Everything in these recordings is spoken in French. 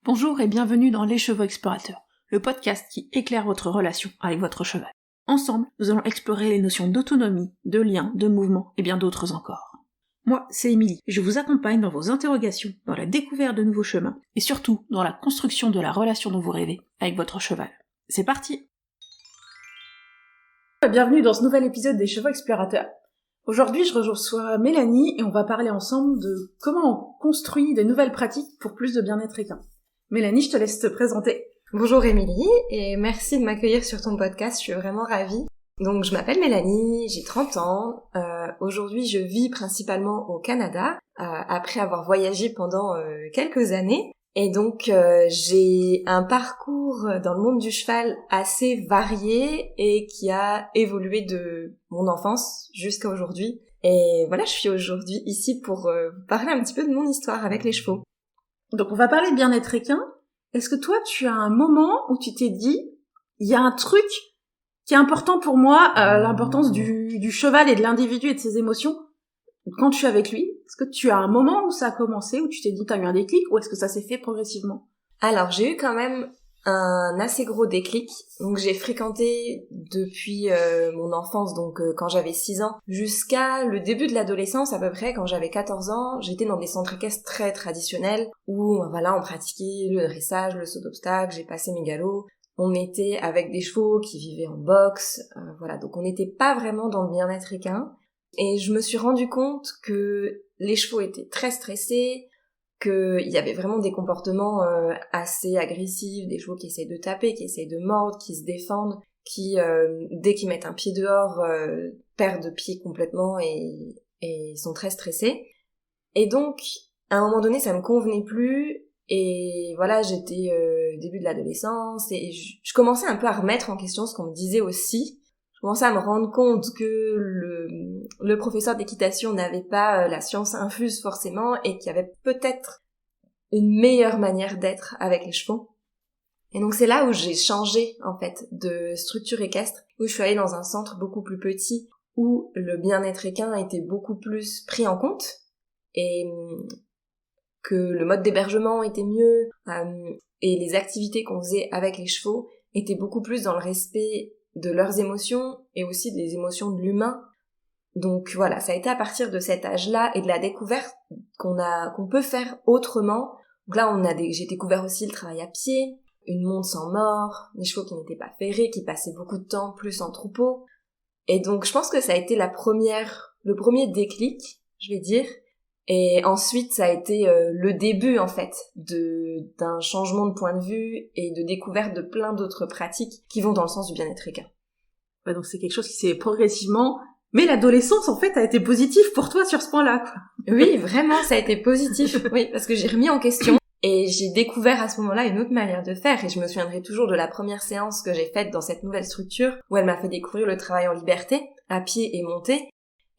Bonjour et bienvenue dans Les Chevaux Explorateurs, le podcast qui éclaire votre relation avec votre cheval. Ensemble, nous allons explorer les notions d'autonomie, de lien, de mouvement et bien d'autres encore. Moi, c'est Émilie, et je vous accompagne dans vos interrogations, dans la découverte de nouveaux chemins, et surtout dans la construction de la relation dont vous rêvez avec votre cheval. C'est parti! Bienvenue dans ce nouvel épisode des Chevaux Explorateurs. Aujourd'hui, je reçois Mélanie et on va parler ensemble de comment on construit de nouvelles pratiques pour plus de bien-être équin. Mélanie, je te laisse te présenter. Bonjour Émilie, et merci de m'accueillir sur ton podcast, je suis vraiment ravie. Donc je m'appelle Mélanie, j'ai 30 ans, aujourd'hui je vis principalement au Canada, après avoir voyagé pendant quelques années. Et donc j'ai un parcours dans le monde du cheval assez varié et qui a évolué de mon enfance jusqu'à aujourd'hui. Et voilà, je suis aujourd'hui ici pour parler un petit peu de mon histoire avec les chevaux. Donc on va parler de bien-être équin. Est-ce que toi tu as un moment où tu t'es dit, il y a un truc qui est important pour moi, l'importance du cheval et de l'individu et de ses émotions quand tu es avec lui? Est-ce que tu as un moment où ça a commencé, où tu t'es dit t'as eu un déclic, ou est-ce que ça s'est fait progressivement? Alors j'ai eu quand même un assez gros déclic. Donc j'ai fréquenté depuis mon enfance, donc quand j'avais 6 ans, jusqu'à le début de l'adolescence à peu près, quand j'avais 14 ans, j'étais dans des centres équestres très traditionnels où voilà, on pratiquait le dressage, le saut d'obstacle, j'ai passé mes galops. On était avec des chevaux qui vivaient en boxe, voilà, donc on n'était pas vraiment dans le bien-être équin. Et je me suis rendu compte que les chevaux étaient très stressés, qu'il y avait vraiment des comportements assez agressifs, des chevaux qui essayent de taper, qui essayent de mordre, qui se défendent, qui, dès qu'ils mettent un pied dehors, perdent pied complètement et sont très stressés. Et donc, à un moment donné, ça me convenait plus, et voilà, j'étais début de l'adolescence, et je commençais un peu à remettre en question ce qu'on me disait aussi. Je commençais à me rendre compte que le professeur d'équitation n'avait pas la science infuse forcément et qu'il y avait peut-être une meilleure manière d'être avec les chevaux. Et donc c'est là où j'ai changé en fait de structure équestre, où je suis allée dans un centre beaucoup plus petit où le bien-être équin était beaucoup plus pris en compte et que le mode d'hébergement était mieux et les activités qu'on faisait avec les chevaux étaient beaucoup plus dans le respect de leurs émotions et aussi des émotions de l'humain. Donc voilà, ça a été à partir de cet âge-là et de la découverte qu'on peut faire autrement. Donc là, j'ai découvert aussi le travail à pied, une monte sans mort, des chevaux qui n'étaient pas ferrés, qui passaient beaucoup de temps plus en troupeau. Et donc je pense que ça a été le premier déclic, je vais dire. Et ensuite, ça a été le début, en fait, d'un changement de point de vue et de découverte de plein d'autres pratiques qui vont dans le sens du bien-être équin. Ouais, donc c'est quelque chose qui s'est progressivement... Mais l'adolescence, en fait, a été positive pour toi sur ce point-là, quoi. Oui, vraiment, ça a été positif. Oui, parce que j'ai remis en question et j'ai découvert à ce moment-là une autre manière de faire. Et je me souviendrai toujours de la première séance que j'ai faite dans cette nouvelle structure où elle m'a fait découvrir le travail en liberté, à pied et montée.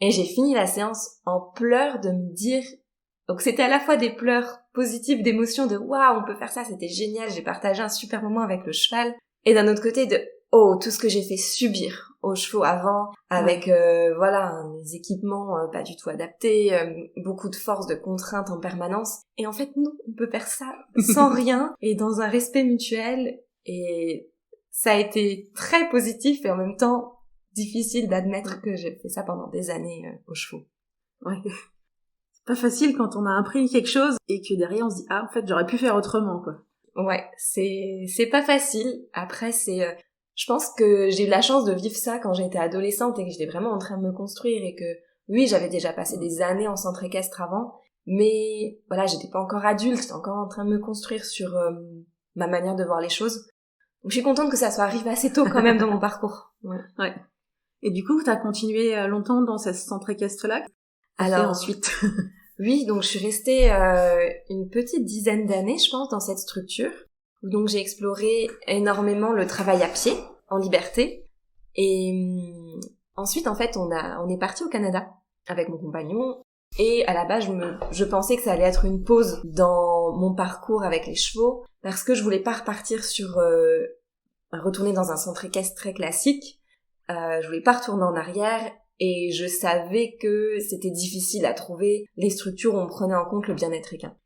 Et j'ai fini la séance en pleurs de me dire... Donc c'était à la fois des pleurs positifs d'émotion de « Waouh, on peut faire ça, c'était génial, j'ai partagé un super moment avec le cheval ». Et d'un autre côté de « Oh, tout ce que j'ai fait subir aux chevaux avant, avec voilà des équipements pas du tout adaptés, beaucoup de force, de contraintes en permanence. Et en fait, non, on peut faire ça sans rien et dans un respect mutuel. Et ça a été très positif et en même temps difficile d'admettre que j'ai fait ça pendant des années aux chevaux. Ouais. C'est pas facile quand on a appris quelque chose et que derrière on se dit « Ah, en fait, j'aurais pu faire autrement, quoi. » Ouais, c'est pas facile. Après, je pense que j'ai eu la chance de vivre ça quand j'étais adolescente et que j'étais vraiment en train de me construire et que, oui, j'avais déjà passé des années en centre équestre avant, mais voilà, j'étais pas encore adulte, j'étais encore en train de me construire sur ma manière de voir les choses. Donc je suis contente que ça soit arrivé assez tôt quand même dans mon parcours. Ouais. Et du coup, t'as continué longtemps dans ce centre équestre-là? Alors, ensuite... Oui, donc je suis restée une petite dizaine d'années, je pense, dans cette structure. Donc j'ai exploré énormément le travail à pied, en liberté. Et ensuite, en fait, on est parti au Canada avec mon compagnon. Et à la base, je pensais que ça allait être une pause dans mon parcours avec les chevaux, parce que je voulais pas repartir retourner dans un centre équestre très classique. Je voulais pas retourner en arrière. Et je savais que c'était difficile à trouver les structures où on prenait en compte le bien-être équin.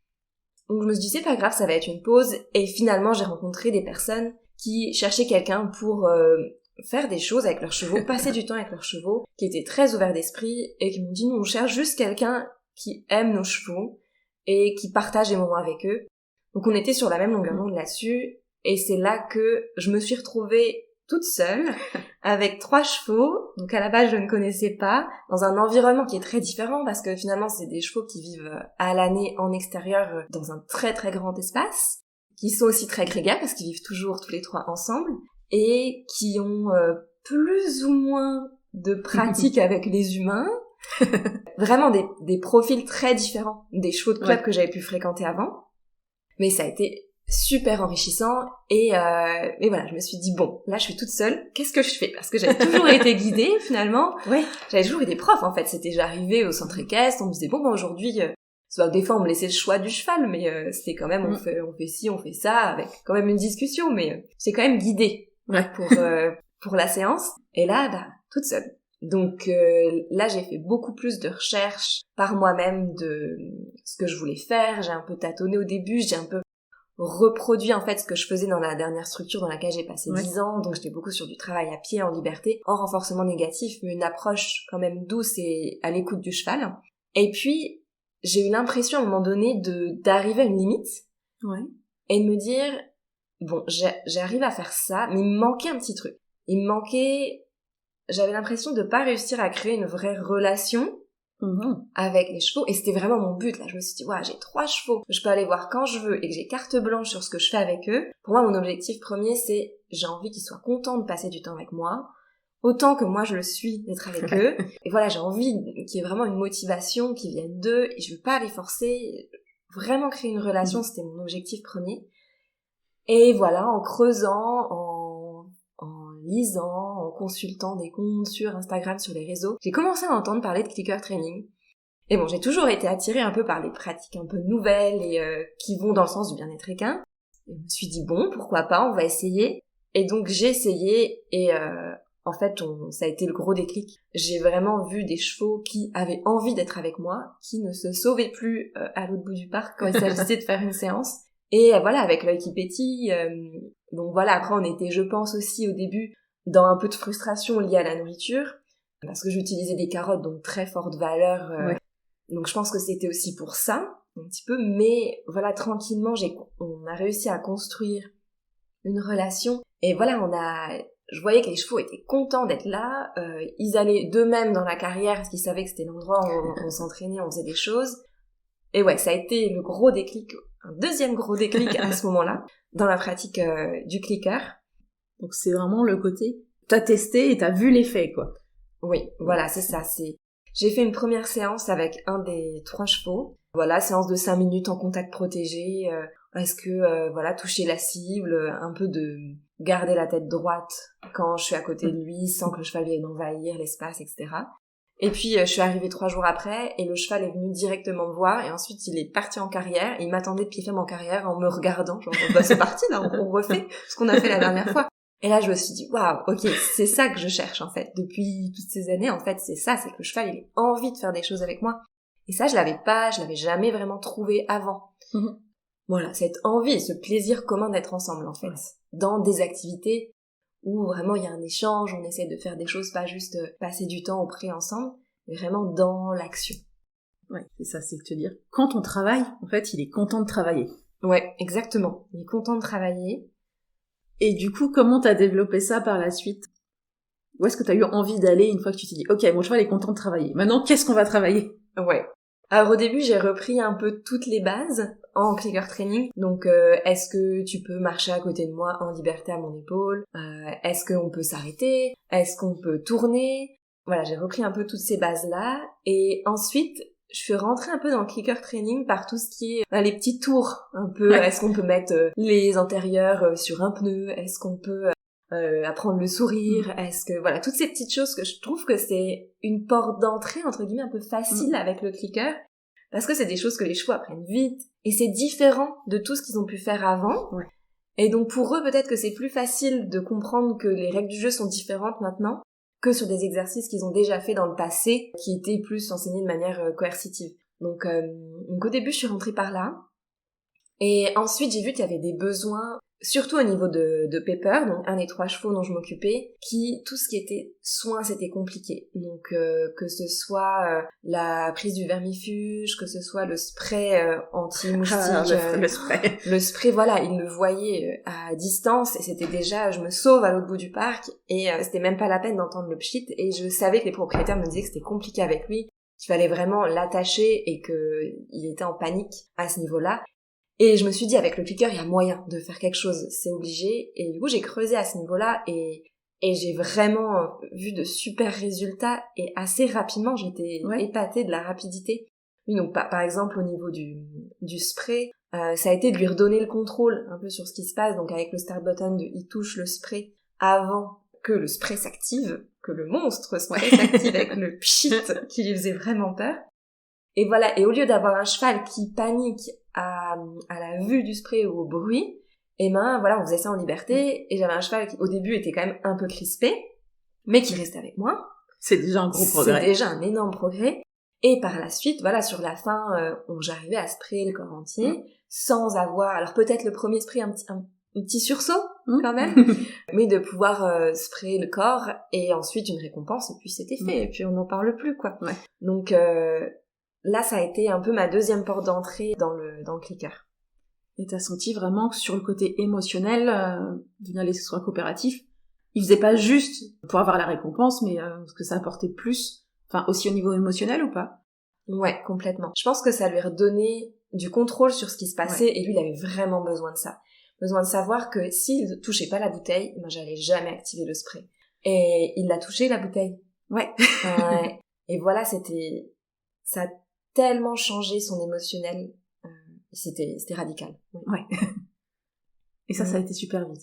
Donc je me suis dit c'est pas grave, ça va être une pause, et finalement j'ai rencontré des personnes qui cherchaient quelqu'un pour faire des choses avec leurs chevaux, passer du temps avec leurs chevaux, qui étaient très ouverts d'esprit et qui m'ont dit nous on cherche juste quelqu'un qui aime nos chevaux et qui partage des moments avec eux. Donc on était sur la même longueur d'onde là-dessus, et c'est là que je me suis retrouvée toute seule avec 3 chevaux, donc à la base je ne connaissais pas, dans un environnement qui est très différent parce que finalement c'est des chevaux qui vivent à l'année en extérieur dans un très très grand espace, qui sont aussi très grégaires parce qu'ils vivent toujours tous les 3 ensemble et qui ont plus ou moins de pratique avec les humains. Vraiment des profils très différents des chevaux de club que j'avais pu fréquenter avant. Mais ça a été super enrichissant et voilà, je me suis dit bon, là je suis toute seule, qu'est-ce que je fais? Parce que j'avais toujours été guidée finalement. Ouais. J'avais toujours eu des profs en fait, c'était j'arrivais au centre équestre, on me disait bon ben aujourd'hui des fois on me laissait le choix du cheval, mais c'était quand même on fait ci, on fait ça, avec quand même une discussion, mais j'étais quand même guidée pour la séance. Et là toute seule. Donc là j'ai fait beaucoup plus de recherches par moi-même de ce que je voulais faire, j'ai un peu tâtonné au début, j'ai un peu reproduit en fait ce que je faisais dans la dernière structure dans laquelle j'ai passé 10 ans, donc j'étais beaucoup sur du travail à pied, en liberté, en renforcement négatif, mais une approche quand même douce et à l'écoute du cheval. Et puis j'ai eu l'impression à un moment donné d'arriver à une limite et de me dire bon, j'arrive à faire ça, mais il me manquait un petit truc. J'avais l'impression de pas réussir à créer une vraie relation avec les chevaux, et c'était vraiment mon but là. Je me suis dit j'ai 3 chevaux, je peux aller voir quand je veux et que j'ai carte blanche sur ce que je fais avec eux. Pour moi mon objectif premier c'est j'ai envie qu'ils soient contents de passer du temps avec moi autant que moi je le suis d'être avec eux, et voilà, j'ai envie qu'il y ait vraiment une motivation qui vienne d'eux, et je veux pas les forcer, vraiment créer une relation, c'était mon objectif premier. Et voilà, en creusant, en lisant, en consultant des comptes sur Instagram, sur les réseaux, j'ai commencé à entendre parler de clicker training. Et bon, j'ai toujours été attirée un peu par les pratiques un peu nouvelles et qui vont dans le sens du bien-être équin. Et je me suis dit bon, pourquoi pas, on va essayer. Et donc j'ai essayé, et en fait ça a été le gros déclic. J'ai vraiment vu des chevaux qui avaient envie d'être avec moi, qui ne se sauvaient plus à l'autre bout du parc quand il s'agissait de faire une séance. Et voilà, avec l'œil qui pétille. Donc voilà, après on était, je pense aussi au début, dans un peu de frustration liée à la nourriture, parce que j'utilisais des carottes, donc très forte valeur. Donc je pense que c'était aussi pour ça, un petit peu. Mais voilà, tranquillement, on a réussi à construire une relation. Et voilà, je voyais que les chevaux étaient contents d'être là. Ils allaient d'eux-mêmes dans la carrière parce qu'ils savaient que c'était l'endroit où on s'entraînait, on faisait des choses. Et ouais, ça a été le gros déclic, un deuxième gros déclic à ce moment-là, dans la pratique du clicker. Donc c'est vraiment le côté, t'as testé et t'as vu l'effet, quoi. Oui, voilà, c'est ça. J'ai fait une première séance avec un des 3 chevaux. Voilà, séance de 5 minutes en contact protégé. Est-ce que, toucher la cible, un peu de garder la tête droite quand je suis à côté de lui, sans que le cheval vienne envahir l'espace, etc. Et puis je suis arrivée 3 jours après, et le cheval est venu directement me voir, et ensuite il est parti en carrière, et il m'attendait de pied ferme en carrière en me regardant, genre c'est parti là, on refait ce qu'on a fait la dernière fois. Et là je me suis dit waouh, ok, c'est ça que je cherche en fait, depuis toutes ces années, en fait c'est ça, c'est que le cheval il ait envie de faire des choses avec moi. Et ça je l'avais jamais vraiment trouvé avant. Voilà, cette envie, ce plaisir commun d'être ensemble en fait, dans des activités où vraiment il y a un échange, on essaie de faire des choses, pas juste passer du temps auprès ensemble, mais vraiment dans l'action. Ouais, c'est ça, c'est te dire, quand on travaille, en fait, il est content de travailler. Ouais, exactement, il est content de travailler. Et du coup, comment t'as développé ça par la suite? Où est-ce que t'as eu envie d'aller une fois que tu t'es dit, ok, mon cheval est content de travailler, maintenant qu'est-ce qu'on va travailler? Ouais. Alors au début, j'ai repris un peu toutes les bases en clicker training. Donc est-ce que tu peux marcher à côté de moi en liberté à mon épaule? Est-ce qu'on peut s'arrêter? Est-ce qu'on peut tourner? Voilà, j'ai repris un peu toutes ces bases-là. Et ensuite, je suis rentrée un peu dans le clicker training par tout ce qui est les petits tours. Un peu, est-ce qu'on peut mettre les antérieurs sur un pneu? Est-ce qu'on peut apprendre le sourire? Est-ce que voilà, toutes ces petites choses que je trouve que c'est une porte d'entrée entre guillemets un peu facile avec le clicker, parce que c'est des choses que les chevaux apprennent vite et c'est différent de tout ce qu'ils ont pu faire avant. Et donc pour eux peut-être que c'est plus facile de comprendre que les règles du jeu sont différentes maintenant que sur des exercices qu'ils ont déjà fait dans le passé qui étaient plus enseignés de manière coercitive. Donc au début je suis rentrée par là. Et ensuite, j'ai vu qu'il y avait des besoins, surtout au niveau de Pepper, donc un des 3 chevaux dont je m'occupais, tout ce qui était soins, c'était compliqué. Donc, que ce soit la prise du vermifuge, que ce soit le spray anti-moustique. Le spray. Le spray, voilà, il le voyait à distance, et c'était déjà, je me sauve à l'autre bout du parc, et c'était même pas la peine d'entendre le pchit, et je savais que les propriétaires me disaient que c'était compliqué avec lui, qu'il fallait vraiment l'attacher, et qu'il était en panique à ce niveau-là. Et je me suis dit, avec le clicker, il y a moyen de faire quelque chose, c'est obligé. Et du coup, j'ai creusé à ce niveau-là et j'ai vraiment vu de super résultats. Et assez rapidement, j'étais épatée de la rapidité. Oui, donc par exemple, au niveau du spray, ça a été de lui redonner le contrôle un peu sur ce qui se passe. Donc avec le start button, il touche le spray avant que le spray s'active, que le monstre spray s'active avec le pchit qui lui faisait vraiment peur. Et voilà, et au lieu d'avoir un cheval qui panique à la vue du spray ou au bruit, et ben voilà, on faisait ça en liberté, et j'avais un cheval qui au début était quand même un peu crispé, mais qui restait avec moi. C'est déjà un gros progrès. C'est déjà un énorme progrès. Et par la suite, voilà, sur la fin, j'arrivais à sprayer le corps entier, sans avoir, alors peut-être le premier spray un petit sursaut, quand même, mais de pouvoir sprayer le corps, et ensuite une récompense, et puis c'était fait, et puis on n'en parle plus, quoi. Ouais. Donc, là, ça a été un peu ma deuxième porte d'entrée dans le clicker. Et t'as senti vraiment que sur le côté émotionnel, venir les soins coopératifs, ils faisaient pas juste pour avoir la récompense, mais que ça apportait plus, enfin aussi au niveau émotionnel ou pas? Ouais, complètement. Je pense que ça lui redonnait du contrôle sur ce qui se passait, et lui, il avait vraiment besoin de ça. Besoin de savoir que s'il touchait pas la bouteille, ben j'allais jamais activer le spray. Et il l'a touché, la bouteille. Ouais. Et voilà, ça a tellement changé son émotionnel, c'était radical. Ouais. Et ça a été super vite.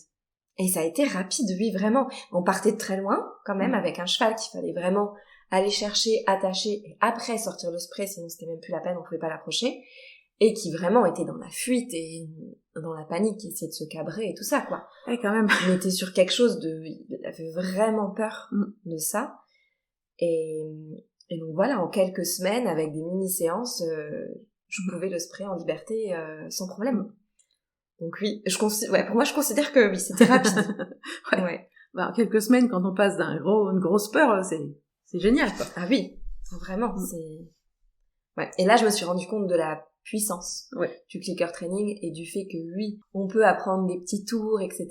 Et ça a été rapide, oui, vraiment. On partait de très loin, quand même, avec un cheval qu'il fallait vraiment aller chercher, attacher, et après sortir le spray, sinon c'était même plus la peine, on pouvait pas l'approcher. Et qui vraiment était dans la fuite et dans la panique, essayait de se cabrer et tout ça, quoi. Ouais, quand même. Il était sur quelque chose il avait vraiment peur de ça. Et donc voilà, en quelques semaines, avec des mini-séances, je pouvais le sprayer en liberté sans problème. Donc oui, pour moi je considère que oui, c'était rapide. Ouais. Bah, en quelques semaines, quand on passe une grosse peur, c'est génial, quoi. Ah oui, vraiment, Ouais. Et là, je me suis rendu compte de la puissance du clicker training et du fait que oui, on peut apprendre des petits tours, etc.,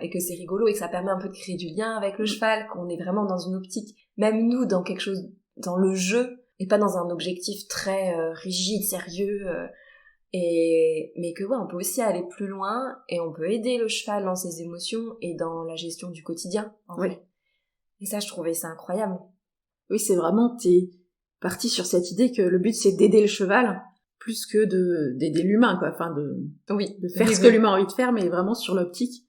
et que c'est rigolo et que ça permet un peu de créer du lien avec le cheval, qu'on est vraiment dans une optique, même nous, dans quelque chose, dans le jeu, et pas dans un objectif très rigide, sérieux, mais que on peut aussi aller plus loin et on peut aider le cheval dans ses émotions et dans la gestion du quotidien, en fait. Et ça, je trouvais ça incroyable. Oui, c'est vraiment, t'es parti sur cette idée que le but c'est d'aider le cheval plus que d'aider l'humain, quoi. Enfin, de faire ce que l'humain a envie de faire, mais vraiment sur l'optique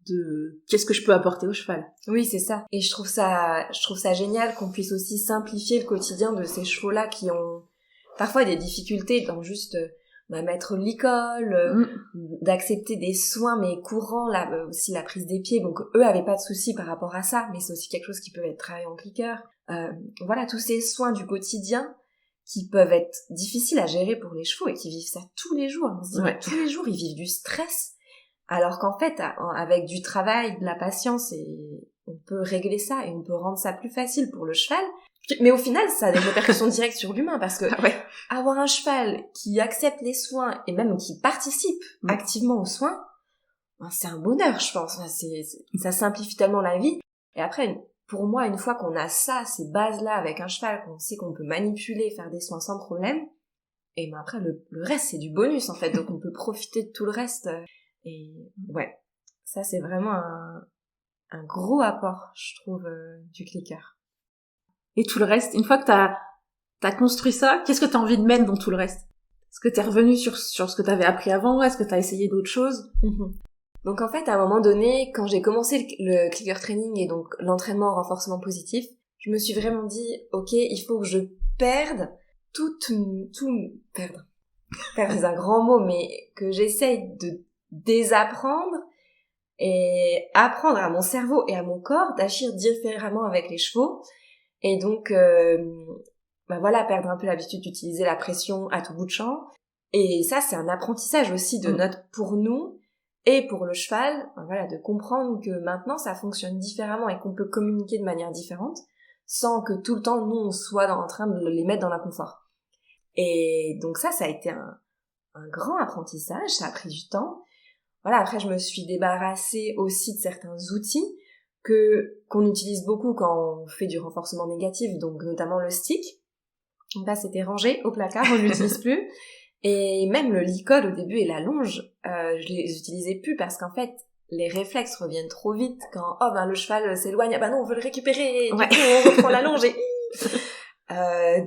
de qu'est-ce que je peux apporter au cheval. Oui, c'est ça. Et je trouve ça génial qu'on puisse aussi simplifier le quotidien de ces chevaux-là qui ont parfois des difficultés dans juste mettre l'icole, d'accepter des soins mais courants, là aussi la prise des pieds. Donc eux avaient pas de soucis par rapport à ça, mais c'est aussi quelque chose qui peut être travaillé en clicker. Voilà, tous ces soins du quotidien qui peuvent être difficiles à gérer pour les chevaux et qui vivent ça tous les jours. On se dit, mais tous les jours, ils vivent du stress. Alors qu'en fait, avec du travail, de la patience, on peut régler ça et on peut rendre ça plus facile pour le cheval. Mais au final, ça a des répercussions directes sur l'humain parce que avoir un cheval qui accepte les soins et même qui participe activement aux soins, c'est un bonheur, je pense. Ça simplifie tellement la vie. Et après, pour moi, une fois qu'on a ça, ces bases-là avec un cheval, qu'on sait qu'on peut manipuler, faire des soins sans problème, et ben après, le reste, c'est du bonus, en fait. Donc, on peut profiter de tout le reste. Et ça, c'est vraiment un gros apport, je trouve, du clicker. Et tout le reste, une fois que t'as construit ça, qu'est-ce que t'as envie de mettre dans tout le reste? Est-ce que t'es revenu sur ce que t'avais appris avant? Est-ce que t'as essayé d'autres choses? Donc en fait, à un moment donné, quand j'ai commencé le clicker training et donc l'entraînement en renforcement positif, je me suis vraiment dit, ok, il faut que je perde perdre c'est un grand mot, mais que j'essaye de désapprendre et apprendre à mon cerveau et à mon corps d'agir différemment avec les chevaux. Et donc, perdre un peu l'habitude d'utiliser la pression à tout bout de champ Et ça, c'est un apprentissage aussi pour nous et pour le cheval, voilà, de comprendre que maintenant ça fonctionne différemment et qu'on peut communiquer de manière différente sans que tout le temps nous on soit en train de les mettre dans l'inconfort. Et donc ça a été un grand apprentissage, ça a pris du temps. Voilà, après je me suis débarrassée aussi de certains outils qu'on utilise beaucoup quand on fait du renforcement négatif, donc notamment le stick. Donc là c'était rangé au placard, on l'utilise plus. Et même le licol au début et la longe, je les utilisais plus parce qu'en fait, les réflexes reviennent trop vite quand le cheval s'éloigne, non, on veut le récupérer, du coup, on reprend la longe et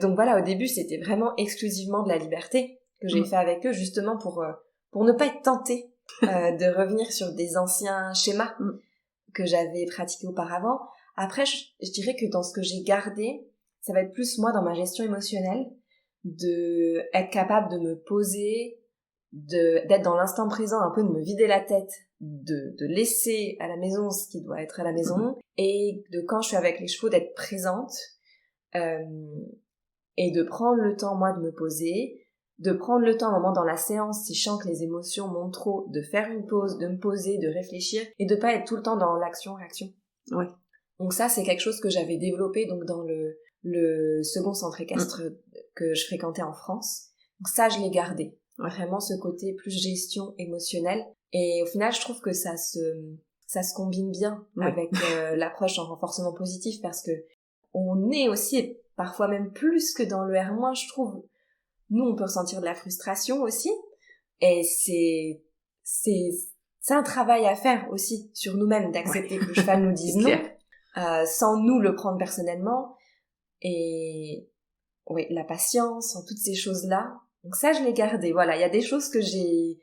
donc voilà, au début, c'était vraiment exclusivement de la liberté que j'ai fait avec eux, justement pour ne pas être tentée de revenir sur des anciens schémas que j'avais pratiqués auparavant. Après, je dirais que dans ce que j'ai gardé, ça va être plus moi dans ma gestion émotionnelle, de être capable de me poser, d'être dans l'instant présent, un peu de me vider la tête, de laisser à la maison ce qui doit être à la maison, et de quand je suis avec les chevaux d'être présente, et de prendre le temps moi de me poser, de prendre le temps un moment dans la séance si je sens que les émotions montent trop, de faire une pause, de me poser, de réfléchir, et de pas être tout le temps dans l'action-réaction. Ouais. Donc ça c'est quelque chose que j'avais développé donc dans le second centre équestre que je fréquentais en France. Donc ça, je l'ai gardé. Vraiment ce côté plus gestion émotionnelle. Et au final, je trouve que ça se combine bien avec l'approche en renforcement positif parce que on est aussi, parfois même plus que dans le R-, je trouve, nous, on peut ressentir de la frustration aussi. Et c'est un travail à faire aussi sur nous-mêmes, d'accepter que le cheval nous dise non, sans nous le prendre personnellement. Et la patience, toutes ces choses-là. Donc ça, je l'ai gardé. Voilà, il y a des choses que j'ai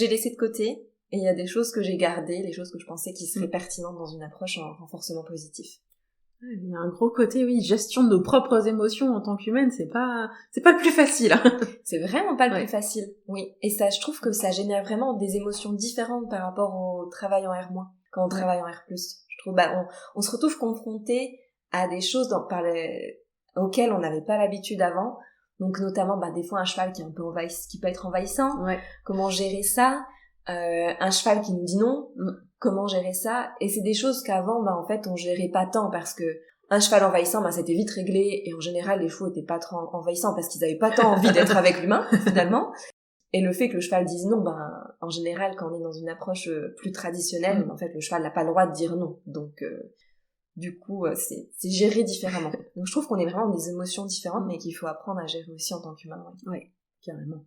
laissées de côté, et il y a des choses que j'ai gardées, les choses que je pensais qui seraient pertinentes dans une approche en renforcement positif. Il y a un gros côté, gestion de nos propres émotions en tant qu'humaine, c'est pas le plus facile. Hein. C'est vraiment pas le plus facile, oui. Et ça, je trouve que ça génère vraiment des émotions différentes par rapport au travail en R-, quand on travaille en R+. Je trouve, on se retrouve confronté à des choses auxquelles on n'avait pas l'habitude avant. Donc notamment, des fois un cheval qui est un peu qui peut être envahissant. Comment gérer ça? Un cheval qui nous dit non. Comment gérer ça? Et c'est des choses qu'avant, en fait, on gérait pas tant parce que un cheval envahissant, c'était vite réglé. Et en général, les chevaux étaient pas trop envahissants parce qu'ils avaient pas tant envie d'être avec l'humain, finalement. Et le fait que le cheval dise non, en général, quand on est dans une approche plus traditionnelle, en fait, le cheval n'a pas le droit de dire non. Donc, du coup, c'est géré différemment. Donc je trouve qu'on est vraiment des émotions différentes, mais qu'il faut apprendre à gérer aussi en tant qu'humain. Ouais, carrément.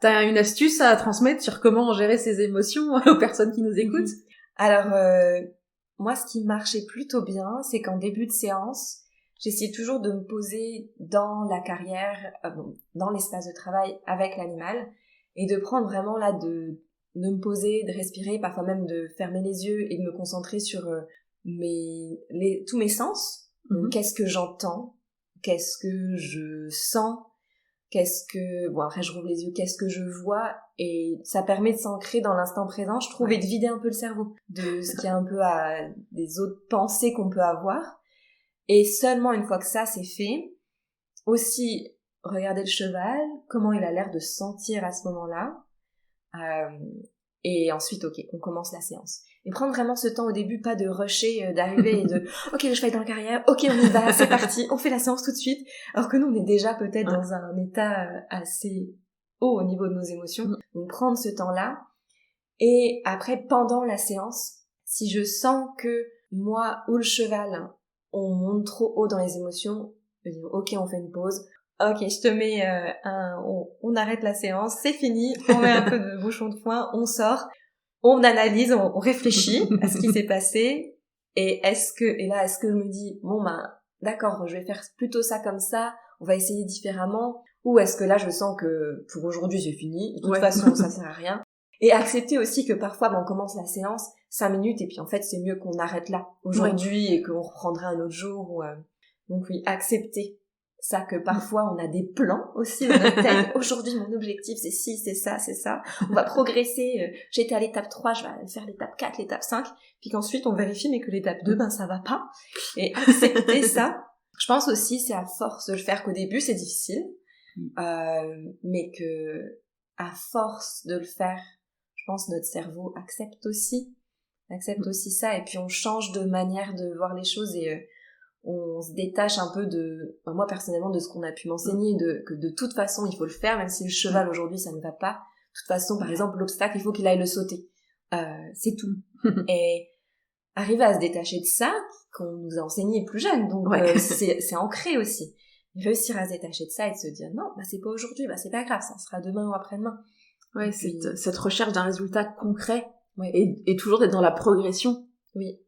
T'as une astuce à transmettre sur comment gérer ces émotions aux personnes qui nous écoutent? Alors, moi, ce qui marchait plutôt bien, c'est qu'en début de séance, j'essayais toujours de me poser dans la carrière, dans l'espace de travail avec l'animal, et de prendre vraiment là de me poser, de respirer, parfois même de fermer les yeux et de me concentrer sur tous mes sens. Donc, qu'est-ce que j'entends, qu'est-ce que je sens, après je rouvre les yeux, qu'est-ce que je vois, et ça permet de s'ancrer dans l'instant présent, je trouve, et de vider un peu le cerveau de ce qui est un peu des autres pensées qu'on peut avoir. Et seulement une fois que ça c'est fait, aussi regarder le cheval, comment il a l'air de se sentir à ce moment-là, et ensuite, on commence la séance. Et prendre vraiment ce temps au début, pas de rusher, d'arriver et de « Ok, le cheval est dans la carrière, ok, on y va, c'est parti, on fait la séance tout de suite ». Alors que nous, on est déjà peut-être dans un état assez haut au niveau de nos émotions. Donc prendre ce temps-là. Et après, pendant la séance, si je sens que moi ou le cheval, on monte trop haut dans les émotions, je dis « Ok, on fait une pause ». Ok, je te mets on arrête la séance, c'est fini, on met un peu de bouchon de foin, on sort, on analyse, on réfléchit à ce qui s'est passé, et est-ce que je me dis, d'accord, je vais faire plutôt ça comme ça, on va essayer différemment, ou est-ce que là je sens que pour aujourd'hui c'est fini, de toute façon ça sert à rien. Et accepter aussi que parfois on commence la séance 5 minutes et puis en fait c'est mieux qu'on arrête là aujourd'hui et qu'on reprendra un autre jour. Donc oui, accepter ça, que parfois on a des plans aussi dans notre tête. Aujourd'hui mon objectif c'est ci, c'est ça, on va progresser, j'étais à l'étape 3, je vais aller faire l'étape 4, l'étape 5, puis qu'ensuite on vérifie mais que l'étape 2 ça va pas, et accepter ça. Je pense aussi c'est à force de le faire qu'au début c'est difficile, mais que à force de le faire, je pense notre cerveau accepte aussi ça, et puis on change de manière de voir les choses, et on se détache un peu moi personnellement, de ce qu'on a pu m'enseigner, que de toute façon il faut le faire, même si le cheval aujourd'hui ça ne va pas. De toute façon, par exemple, l'obstacle, il faut qu'il aille le sauter. C'est tout. Et arriver à se détacher de ça, qu'on nous a enseigné plus jeune, donc c'est ancré aussi. Réussir à se détacher de ça et de se dire non, c'est pas aujourd'hui, c'est pas grave, ça sera demain ou après-demain. Ouais, puis... cette recherche d'un résultat concret, et toujours d'être dans la progression. Oui.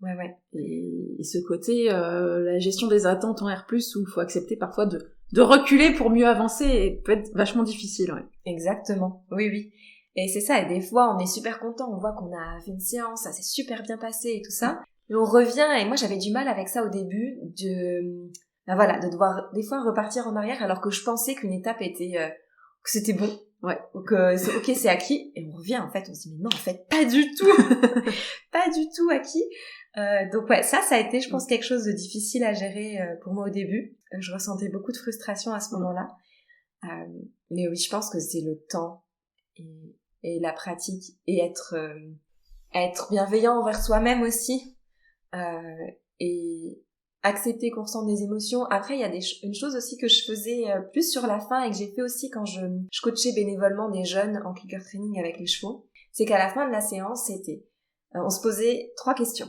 Ouais. Et ce côté, la gestion des attentes en R+, où il faut accepter parfois de reculer pour mieux avancer, et peut être vachement difficile, ouais. Exactement. Oui. Et c'est ça, et des fois, on est super content, on voit qu'on a fait une séance, ça s'est super bien passé et tout ça. Et on revient, et moi j'avais du mal avec ça au début, de devoir des fois repartir en arrière, alors que je pensais qu'une étape était, que c'était bon. Ouais. Donc c'est acquis, et on revient en fait, on se dit mais non en fait pas du tout, pas du tout acquis. Donc ça a été, je pense, quelque chose de difficile à gérer pour moi au début. Je ressentais beaucoup de frustration à ce moment-là. Mais oui, je pense que c'est le temps et la pratique, et être bienveillant envers soi-même aussi, et accepter qu'on ressente des émotions. Après, il y a une chose aussi que je faisais plus sur la fin, et que j'ai fait aussi quand je coachais bénévolement des jeunes en clicker training avec les chevaux, c'est qu'à la fin de la séance, c'était on se posait 3 questions.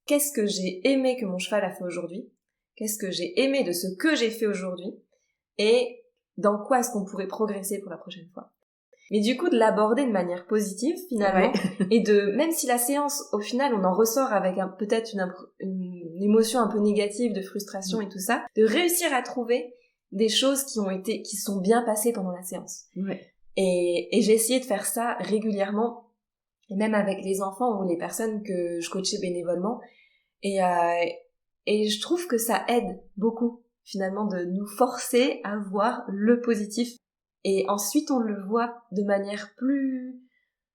Qu'est-ce que j'ai aimé que mon cheval a fait aujourd'hui ? Qu'est-ce que j'ai aimé de ce que j'ai fait aujourd'hui ? Et dans quoi est-ce qu'on pourrait progresser pour la prochaine fois ? Mais du coup, de l'aborder de manière positive, finalement, et même si la séance, au final, on en ressort avec peut-être une émotion un peu négative de frustration et tout ça, de réussir à trouver des choses qui sont bien passées pendant la séance. Ouais. Et j'ai essayé de faire ça régulièrement, et même avec les enfants ou les personnes que je coachais bénévolement, et je trouve que ça aide beaucoup, finalement, de nous forcer à voir le positif. Et ensuite, on le voit de manière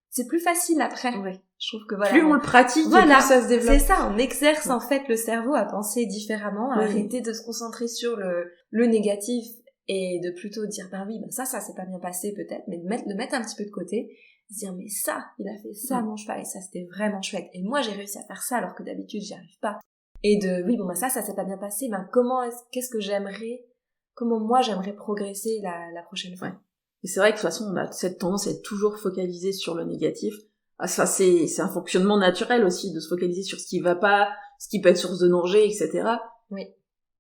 c'est plus facile après. Ouais. Je trouve que plus on le pratique, plus ça se développe. C'est ça, on exerce en fait le cerveau à penser différemment, à arrêter de se concentrer sur le négatif, et de plutôt dire ça c'est pas bien passé peut-être, mais de mettre un petit peu de côté, et se dire mais ça, il a fait ça mon cheval, et ça c'était vraiment chouette, et moi j'ai réussi à faire ça alors que d'habitude j'y arrive pas. Et ça s'est pas bien passé, qu'est-ce que comment moi j'aimerais progresser la prochaine fois. Ouais. Et c'est vrai que de toute façon, on a cette tendance à être toujours focalisé sur le négatif. Ça, c'est un fonctionnement naturel aussi, de se focaliser sur ce qui va pas, ce qui peut être source de danger, etc. Oui.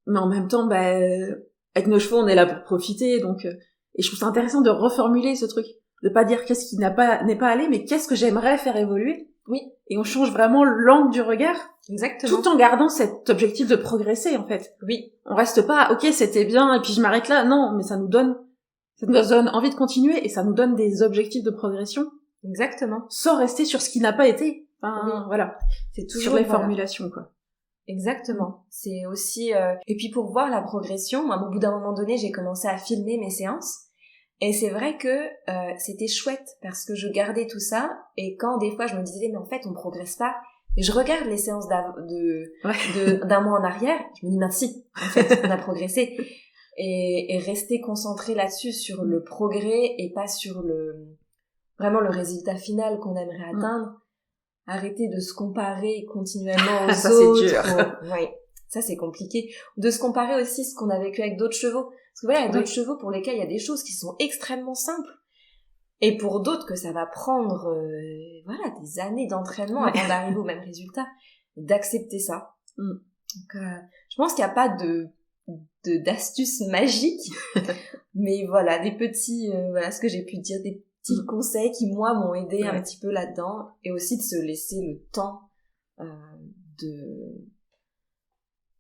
Mais en même temps, avec nos chevaux, on est là pour profiter, donc, et je trouve ça intéressant de reformuler ce truc. De pas dire qu'est-ce qui n'est pas allé, mais qu'est-ce que j'aimerais faire évoluer. Oui. Et on change vraiment l'angle du regard. Exactement. Tout en gardant cet objectif de progresser, en fait. Oui. On reste pas, ok, c'était bien, et puis je m'arrête là. Non, mais ça nous donne envie de continuer, et ça nous donne des objectifs de progression. Exactement. Sans rester sur ce qui n'a pas été. Voilà. C'est toujours sur les formulations, quoi. Exactement. C'est aussi, et puis pour voir la progression, moi, au bout d'un moment donné, j'ai commencé à filmer mes séances. Et c'est vrai que c'était chouette, parce que je gardais tout ça, et quand des fois je me disais mais en fait on progresse pas, et je regarde les séances d'un mois en arrière, je me dis merci, en fait on a progressé, et rester concentré là-dessus, sur le progrès, et pas sur vraiment le résultat final qu'on aimerait atteindre. Arrêter de se comparer continuellement aux ça, autres. C'est dur. Oui, ça c'est compliqué. De se comparer aussi ce qu'on a vécu avec d'autres chevaux. Parce que voilà, il y a d'autres chevaux pour lesquels il y a des choses qui sont extrêmement simples. Et pour d'autres que ça va prendre des années d'entraînement avant d'arriver au même résultat. Et d'accepter ça. Donc je pense qu'il n'y a pas d'astuces magiques. Mais voilà, des petits, ce que j'ai pu dire, des petits conseils qui, moi, m'ont aidé un petit peu là-dedans, et aussi de se laisser le temps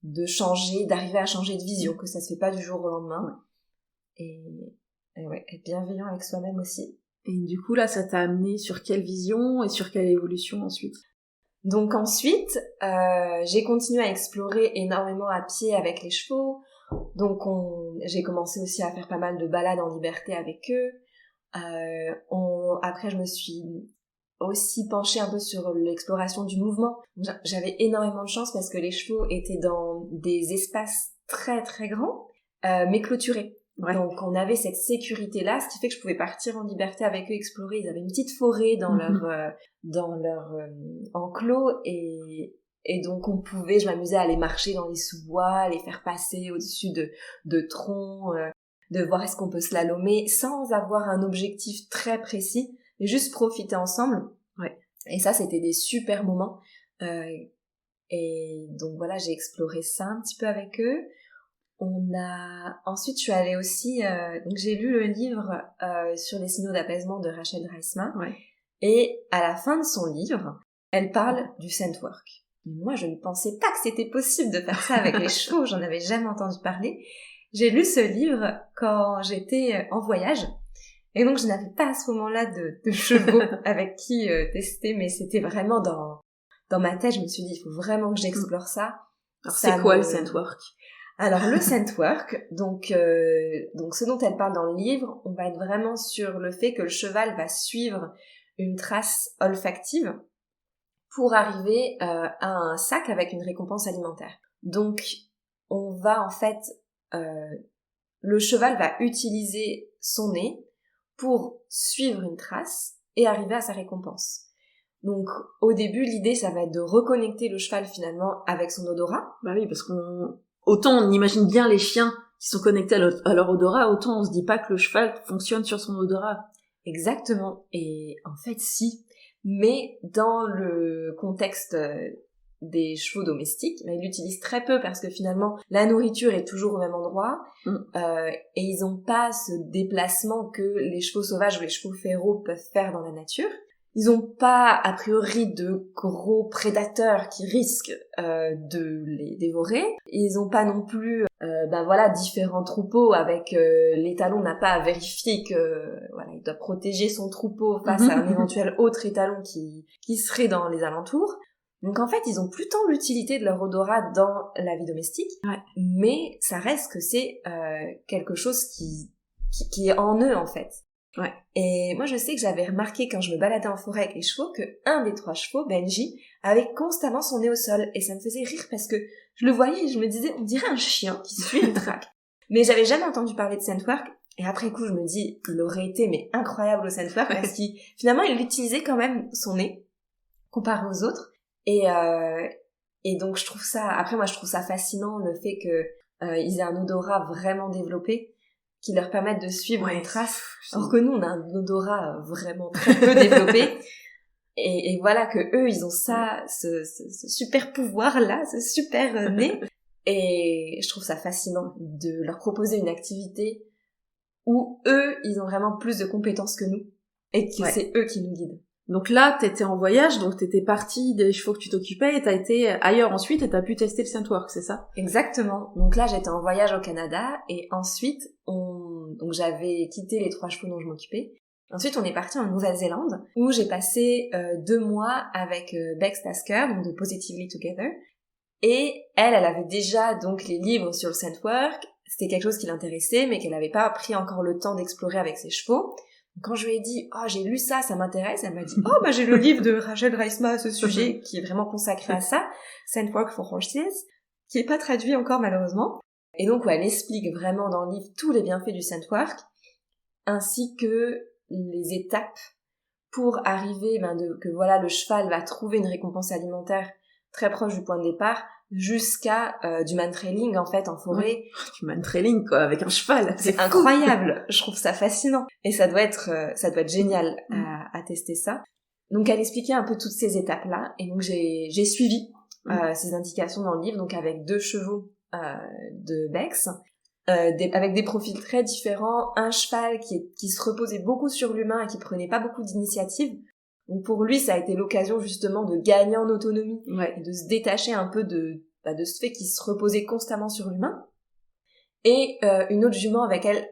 de changer, d'arriver à changer de vision, que ça se fait pas du jour au lendemain, et être bienveillant avec soi-même aussi. Et du coup, là, ça t'a amené sur quelle vision et sur quelle évolution ensuite ? Donc ensuite, j'ai continué à explorer énormément à pied avec les chevaux, donc j'ai commencé aussi à faire pas mal de balades en liberté avec eux. Après je me suis aussi penchée un peu sur l'exploration du mouvement. J'avais énormément de chance parce que les chevaux étaient dans des espaces très très grands, mais clôturés. Ouais. Donc on avait cette sécurité-là, ce qui fait que je pouvais partir en liberté avec eux, explorer. Ils avaient une petite forêt dans leur enclos et donc je m'amusais à aller marcher dans les sous-bois, à les faire passer au-dessus de troncs, de voir est-ce qu'on peut slalomer sans avoir un objectif très précis, mais juste profiter ensemble. Ouais. Et ça, c'était des super moments. Et donc voilà, j'ai exploré ça un petit peu avec eux. Ensuite, je suis allée aussi, donc j'ai lu le livre sur les signaux d'apaisement de Rachel Dreitzma. Ouais. Et à la fin de son livre, elle parle du scent work. Moi, je ne pensais pas que c'était possible de faire ça avec les chevaux, j'en avais jamais entendu parler. J'ai lu ce livre quand j'étais en voyage, et donc je n'avais pas à ce moment-là de chevaux avec qui tester, mais c'était vraiment dans ma tête, je me suis dit, il faut vraiment que j'explore ça. Alors c'est quoi le scent work? Alors le scent work, donc ce dont elle parle dans le livre, on va être vraiment sur le fait que le cheval va suivre une trace olfactive pour arriver à un sac avec une récompense alimentaire. Donc, on va en fait... le cheval va utiliser son nez pour suivre une trace et arriver à sa récompense. Donc, au début, l'idée, ça va être de reconnecter le cheval finalement avec son odorat. Bah oui, parce autant on imagine bien les chiens qui sont connectés à leur odorat, autant on se dit pas que le cheval fonctionne sur son odorat. Exactement. Et en fait, si... Mais dans le contexte des chevaux domestiques, il l'utilise très peu parce que finalement la nourriture est toujours au même endroit et ils n'ont pas ce déplacement que les chevaux sauvages ou les chevaux férots peuvent faire dans la nature. Ils n'ont pas a priori de gros prédateurs qui risquent de les dévorer. Ils n'ont pas non plus différents troupeaux avec l'étalon n'a pas à vérifier que il doit protéger son troupeau face à un éventuel autre étalon qui serait dans les alentours. Donc en fait, ils ont plus tant l'utilité de leur odorat dans la vie domestique, mais ça reste que c'est quelque chose qui est en eux en fait. Ouais. Et moi, je sais que j'avais remarqué quand je me baladais en forêt avec les chevaux que un des 3 chevaux, Benji, avait constamment son nez au sol. Et ça me faisait rire parce que je le voyais et je me disais, on dirait un chien qui suit une traque. Mais j'avais jamais entendu parler de scent work. Et après coup, je me dis, il aurait été incroyable au scent work parce qu'il finalement, il utilisait quand même son nez comparé aux autres. Et donc, je trouve ça fascinant, le fait que ils aient un odorat vraiment développé qui leur permettent de suivre une trace, alors que nous, on a un odorat vraiment très peu développé. Et voilà que eux, ils ont ça, ce super pouvoir-là, ce super nez. Et je trouve ça fascinant de leur proposer une activité où eux, ils ont vraiment plus de compétences que nous. Et que c'est eux qui nous guident. Donc là, t'étais en voyage, donc t'étais partie des chevaux que tu t'occupais et t'as été ailleurs ensuite et t'as pu tester le scent work, c'est ça? Exactement. Donc là, j'étais en voyage au Canada et ensuite, donc j'avais quitté les 3 chevaux dont je m'occupais. Ensuite, on est parti en Nouvelle-Zélande où j'ai passé 2 mois avec Bex Tasker, donc de Positively Together. Et elle avait déjà donc les livres sur le scent work. C'était quelque chose qui l'intéressait, mais qu'elle n'avait pas pris encore le temps d'explorer avec ses chevaux. Quand je lui ai dit « Oh, j'ai lu ça, ça m'intéresse », elle m'a dit « Oh, j'ai le livre de Rachel Dreitzma à ce sujet, qui est vraiment consacré à ça, Scent Work for Horses », qui est pas traduit encore malheureusement. Et donc, elle explique vraiment dans le livre tous les bienfaits du scent work, ainsi que les étapes pour arriver, que le cheval va trouver une récompense alimentaire très proche du point de départ, jusqu'à du man-trailing en fait en forêt. Du man-trailing quoi, avec un cheval. C'est incroyable, je trouve ça fascinant. Et ça doit être génial à tester ça. Donc elle expliquait un peu toutes ces étapes-là, et donc j'ai suivi ces indications dans le livre, donc avec 2 chevaux de Bex, avec des profils très différents, un cheval qui se reposait beaucoup sur l'humain et qui prenait pas beaucoup d'initiative. Donc pour lui, ça a été l'occasion justement de gagner en autonomie et de se détacher un peu de ce fait qu'il se reposait constamment sur l'humain. Et une autre jument avec elle,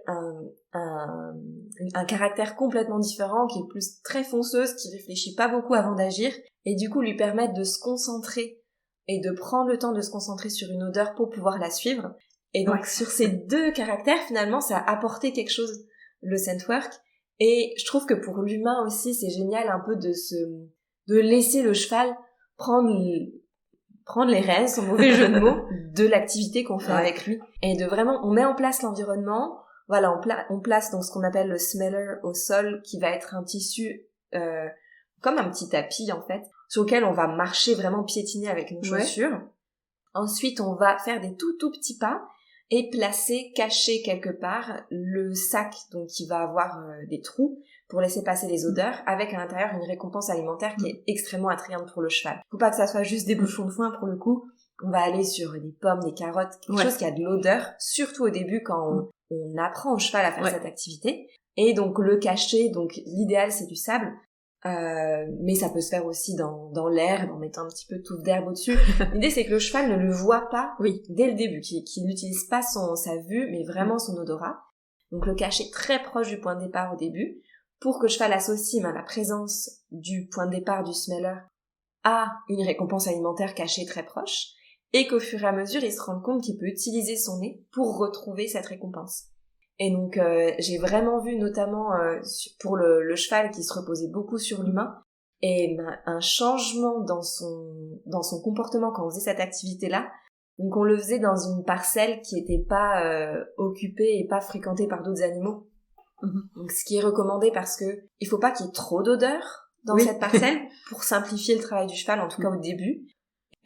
un caractère complètement différent, qui est plus très fonceuse, qui réfléchit pas beaucoup avant d'agir, et du coup lui permettre de se concentrer et de prendre le temps de se concentrer sur une odeur pour pouvoir la suivre. Et donc sur ces 2 caractères, finalement, ça a apporté quelque chose, le scent work. Et je trouve que pour l'humain aussi, c'est génial un peu de laisser le cheval prendre les rênes, sans mauvais jeu de mots, de l'activité qu'on fait avec lui. Et de vraiment, on met en place l'environnement, voilà, on place donc ce qu'on appelle le smeller au sol, qui va être un tissu comme un petit tapis en fait, sur lequel on va marcher, vraiment piétiner avec nos chaussures. Ensuite, on va faire des tout petits pas et placer, cacher quelque part le sac, donc qui va avoir des trous pour laisser passer les odeurs, avec à l'intérieur une récompense alimentaire qui est extrêmement attrayante pour le cheval. Faut pas que ça soit juste des bouchons de foin pour le coup. On va aller sur des pommes, des carottes, quelque chose qui a de l'odeur, surtout au début quand on apprend au cheval à faire cette activité. Et donc le cacher, donc l'idéal c'est du sable, mais ça peut se faire aussi dans l'herbe, en mettant un petit peu de touffe d'herbe au-dessus. L'idée c'est que le cheval ne le voit pas dès le début, qu'il n'utilise pas sa vue, mais vraiment son odorat. Donc le cacher très proche du point de départ au début, pour que le cheval associe la présence du point de départ du smeller à une récompense alimentaire cachée très proche, et qu'au fur et à mesure, il se rende compte qu'il peut utiliser son nez pour retrouver cette récompense. Et donc, j'ai vraiment vu, notamment pour le cheval qui se reposait beaucoup sur l'humain, et un changement dans son comportement quand on faisait cette activité-là. Donc, on le faisait dans une parcelle qui n'était pas occupée et pas fréquentée par d'autres animaux. Donc, ce qui est recommandé parce que il faut pas qu'il y ait trop d'odeur dans cette parcelle pour simplifier le travail du cheval, en tout cas au début.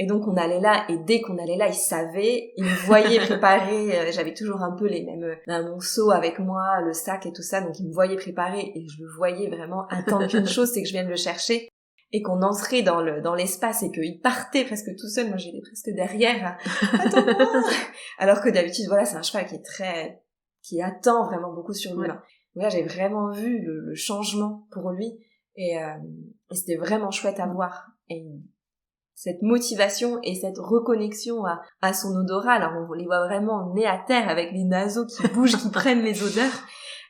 Et donc on allait là, et dès qu'on allait là, il savait, il me voyait préparer, j'avais toujours un peu les mêmes, mon seau avec moi, le sac et tout ça, donc il me voyait préparer, et je le voyais vraiment attendre qu'une chose, c'est que je vienne le chercher, et qu'on entrait dans l'espace, et qu'il partait presque tout seul. Moi j'étais presque derrière, attends-moi. Alors que d'habitude, voilà, c'est un cheval qui attend vraiment beaucoup sur l'humain. Donc là j'ai vraiment vu le changement pour lui, et c'était vraiment chouette à voir. Et cette motivation et cette reconnexion à son odorat. Alors on les voit vraiment nez à terre avec les naseaux qui bougent, qui prennent les odeurs,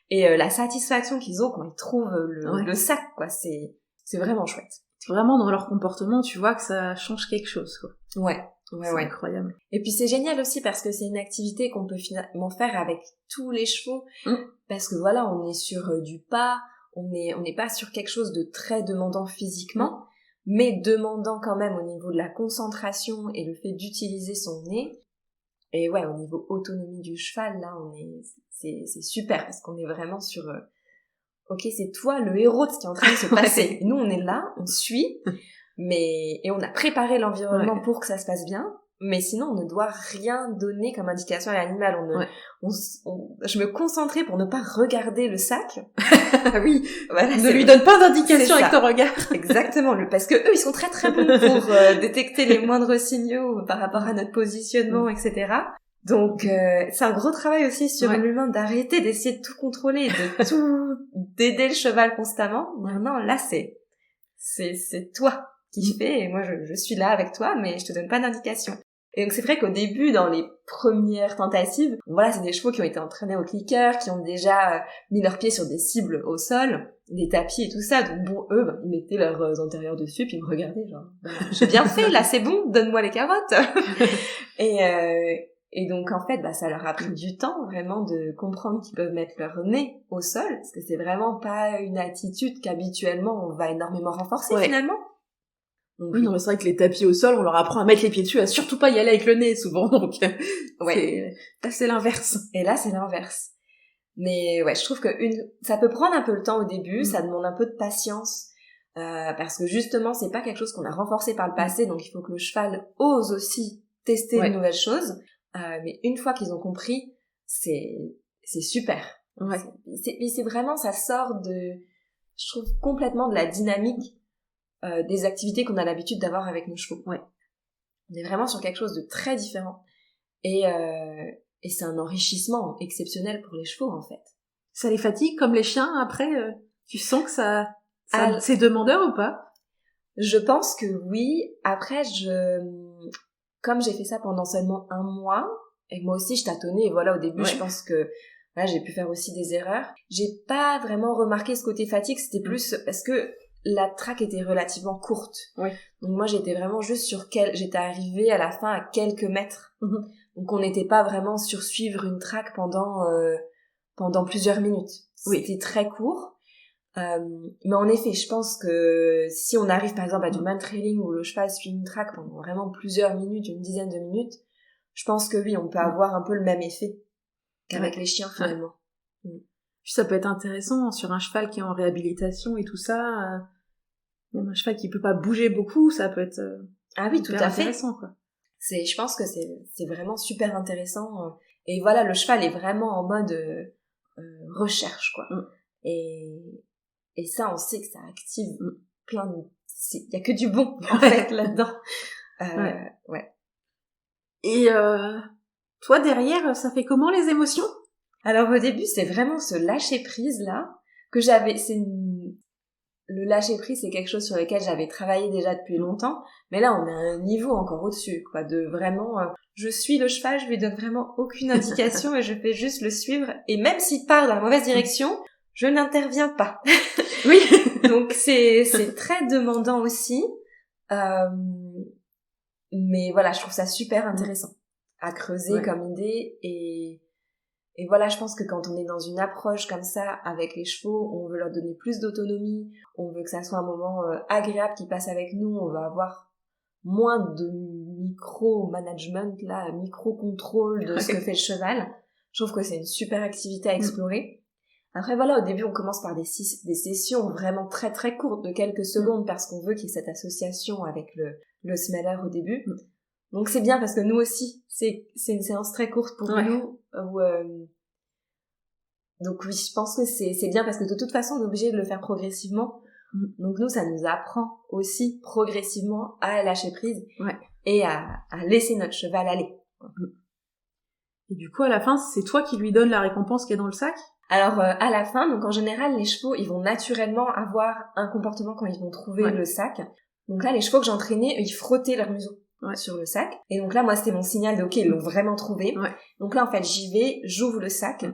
et la satisfaction qu'ils ont quand ils trouvent le sac, quoi. C'est vraiment chouette. Vraiment dans leur comportement, tu vois que ça change quelque chose, quoi. Ouais. C'est incroyable. Et puis c'est génial aussi parce que c'est une activité qu'on peut finalement faire avec tous les chevaux, parce que voilà, on est sur du pas, on n'est pas sur quelque chose de très demandant physiquement, mais demandant quand même au niveau de la concentration et le fait d'utiliser son nez. Et ouais, au niveau autonomie du cheval, là, c'est super, parce qu'on est vraiment sur, ok, c'est toi le héros de ce qui est en train de se passer. Nous, on est là, on suit, et on a préparé l'environnement pour que ça se passe bien, mais sinon, on ne doit rien donner comme indication à l'animal. Je me concentrais pour ne pas regarder le sac. Oui, voilà, ne lui donne pas d'indication avec ton regard. Exactement, parce que eux, ils sont très très bons pour détecter les moindres signaux par rapport à notre positionnement, etc. Donc, c'est un gros travail aussi sur l'humain d'arrêter d'essayer de tout contrôler, d'aider le cheval constamment. Non, là, c'est toi qui fais, et moi, je suis là avec toi, mais je te donne pas d'indication. Et donc c'est vrai qu'au début, dans les premières tentatives, voilà, c'est des chevaux qui ont été entraînés au clicker, qui ont déjà mis leurs pieds sur des cibles au sol, des tapis et tout ça. Donc bon, eux, ils mettaient leurs antérieurs dessus, puis ils me regardaient genre, j'ai bien fait, là c'est bon, donne-moi les carottes. Et donc en fait, ça leur a pris du temps vraiment de comprendre qu'ils peuvent mettre leur nez au sol, parce que c'est vraiment pas une attitude qu'habituellement on va énormément renforcer finalement. Donc, oui, non, mais c'est vrai que les tapis au sol, on leur apprend à mettre les pieds dessus, à surtout pas y aller avec le nez, souvent, donc, là, c'est l'inverse. Et là, c'est l'inverse. Mais ouais, je trouve que ça peut prendre un peu le temps au début, ça demande un peu de patience, parce que justement, c'est pas quelque chose qu'on a renforcé par le passé, donc il faut que le cheval ose aussi tester de nouvelles choses, mais une fois qu'ils ont compris, c'est super. C'est vraiment, ça sort je trouve, complètement de la dynamique des activités qu'on a l'habitude d'avoir avec nos chevaux. On est vraiment sur quelque chose de très différent. Et c'est un enrichissement exceptionnel pour les chevaux, en fait. Ça les fatigue comme les chiens, après tu sens que c'est demandeur ou pas? Je pense que oui. Après, comme j'ai fait ça pendant seulement 1 mois, et moi aussi je tâtonnais, et voilà, au début, je pense que j'ai pu faire aussi des erreurs. J'ai pas vraiment remarqué ce côté fatigue, c'était plus parce que la traque était relativement courte. Donc moi, j'étais vraiment juste j'étais arrivée à la fin à quelques mètres. Donc on n'était pas vraiment sur suivre une traque pendant plusieurs minutes. C'était très court. Mais en effet, je pense que si on arrive par exemple à du man-trailing où le cheval suit une traque pendant vraiment plusieurs minutes, une dizaine de minutes, je pense que oui, on peut avoir un peu le même effet qu'avec les chiens finalement. Puis ça peut être intéressant sur un cheval qui est en réhabilitation et tout ça. Même un cheval qui peut pas bouger beaucoup, ça peut être Ah oui, tout à fait. intéressant, quoi. Je pense que c'est vraiment super intéressant. Et voilà, le cheval est vraiment en mode recherche, quoi. Et ça, on sait que ça active plein de... Il y a que du bon, en fait, là-dedans. Ouais. Et toi, derrière, ça fait comment les émotions? Alors, au début, c'est vraiment ce lâcher-prise-là que j'avais... Le lâcher-prise, c'est quelque chose sur lequel j'avais travaillé déjà depuis longtemps. Mais là, on est à un niveau encore au-dessus, quoi. De vraiment... je suis le cheval, je lui donne vraiment aucune indication et je fais juste le suivre. Et même s'il part dans la mauvaise direction, je n'interviens pas. Oui. Donc c'est très demandant aussi, mais voilà, je trouve ça super intéressant à creuser comme idée et voilà, je pense que quand on est dans une approche comme ça avec les chevaux, on veut leur donner plus d'autonomie, on veut que ça soit un moment agréable qu'ils passent avec nous, on va avoir moins de micro-management, là, micro-contrôle de ce que fait le cheval. Je trouve que c'est une super activité à explorer. Après voilà, au début on commence par des sessions vraiment très très courtes de quelques secondes parce qu'on veut qu'il y ait cette association avec le smeller au début. Donc c'est bien parce que nous aussi, c'est une séance très courte pour nous. Donc oui, je pense que c'est bien parce que de toute façon on est obligé de le faire progressivement. Donc nous, ça nous apprend aussi progressivement à lâcher prise et à laisser notre cheval aller. Et du coup, à la fin, c'est toi qui lui donnes la récompense qui est dans le sac? Alors, à la fin, donc en général, les chevaux, ils vont naturellement avoir un comportement quand ils vont trouver le sac. Donc là, les chevaux que j'entraînais, ils frottaient leur museau sur le sac. Et donc là, moi, c'était mon signal de « ok, ils l'ont vraiment trouvé ». Donc là, en fait, j'y vais, j'ouvre le sac.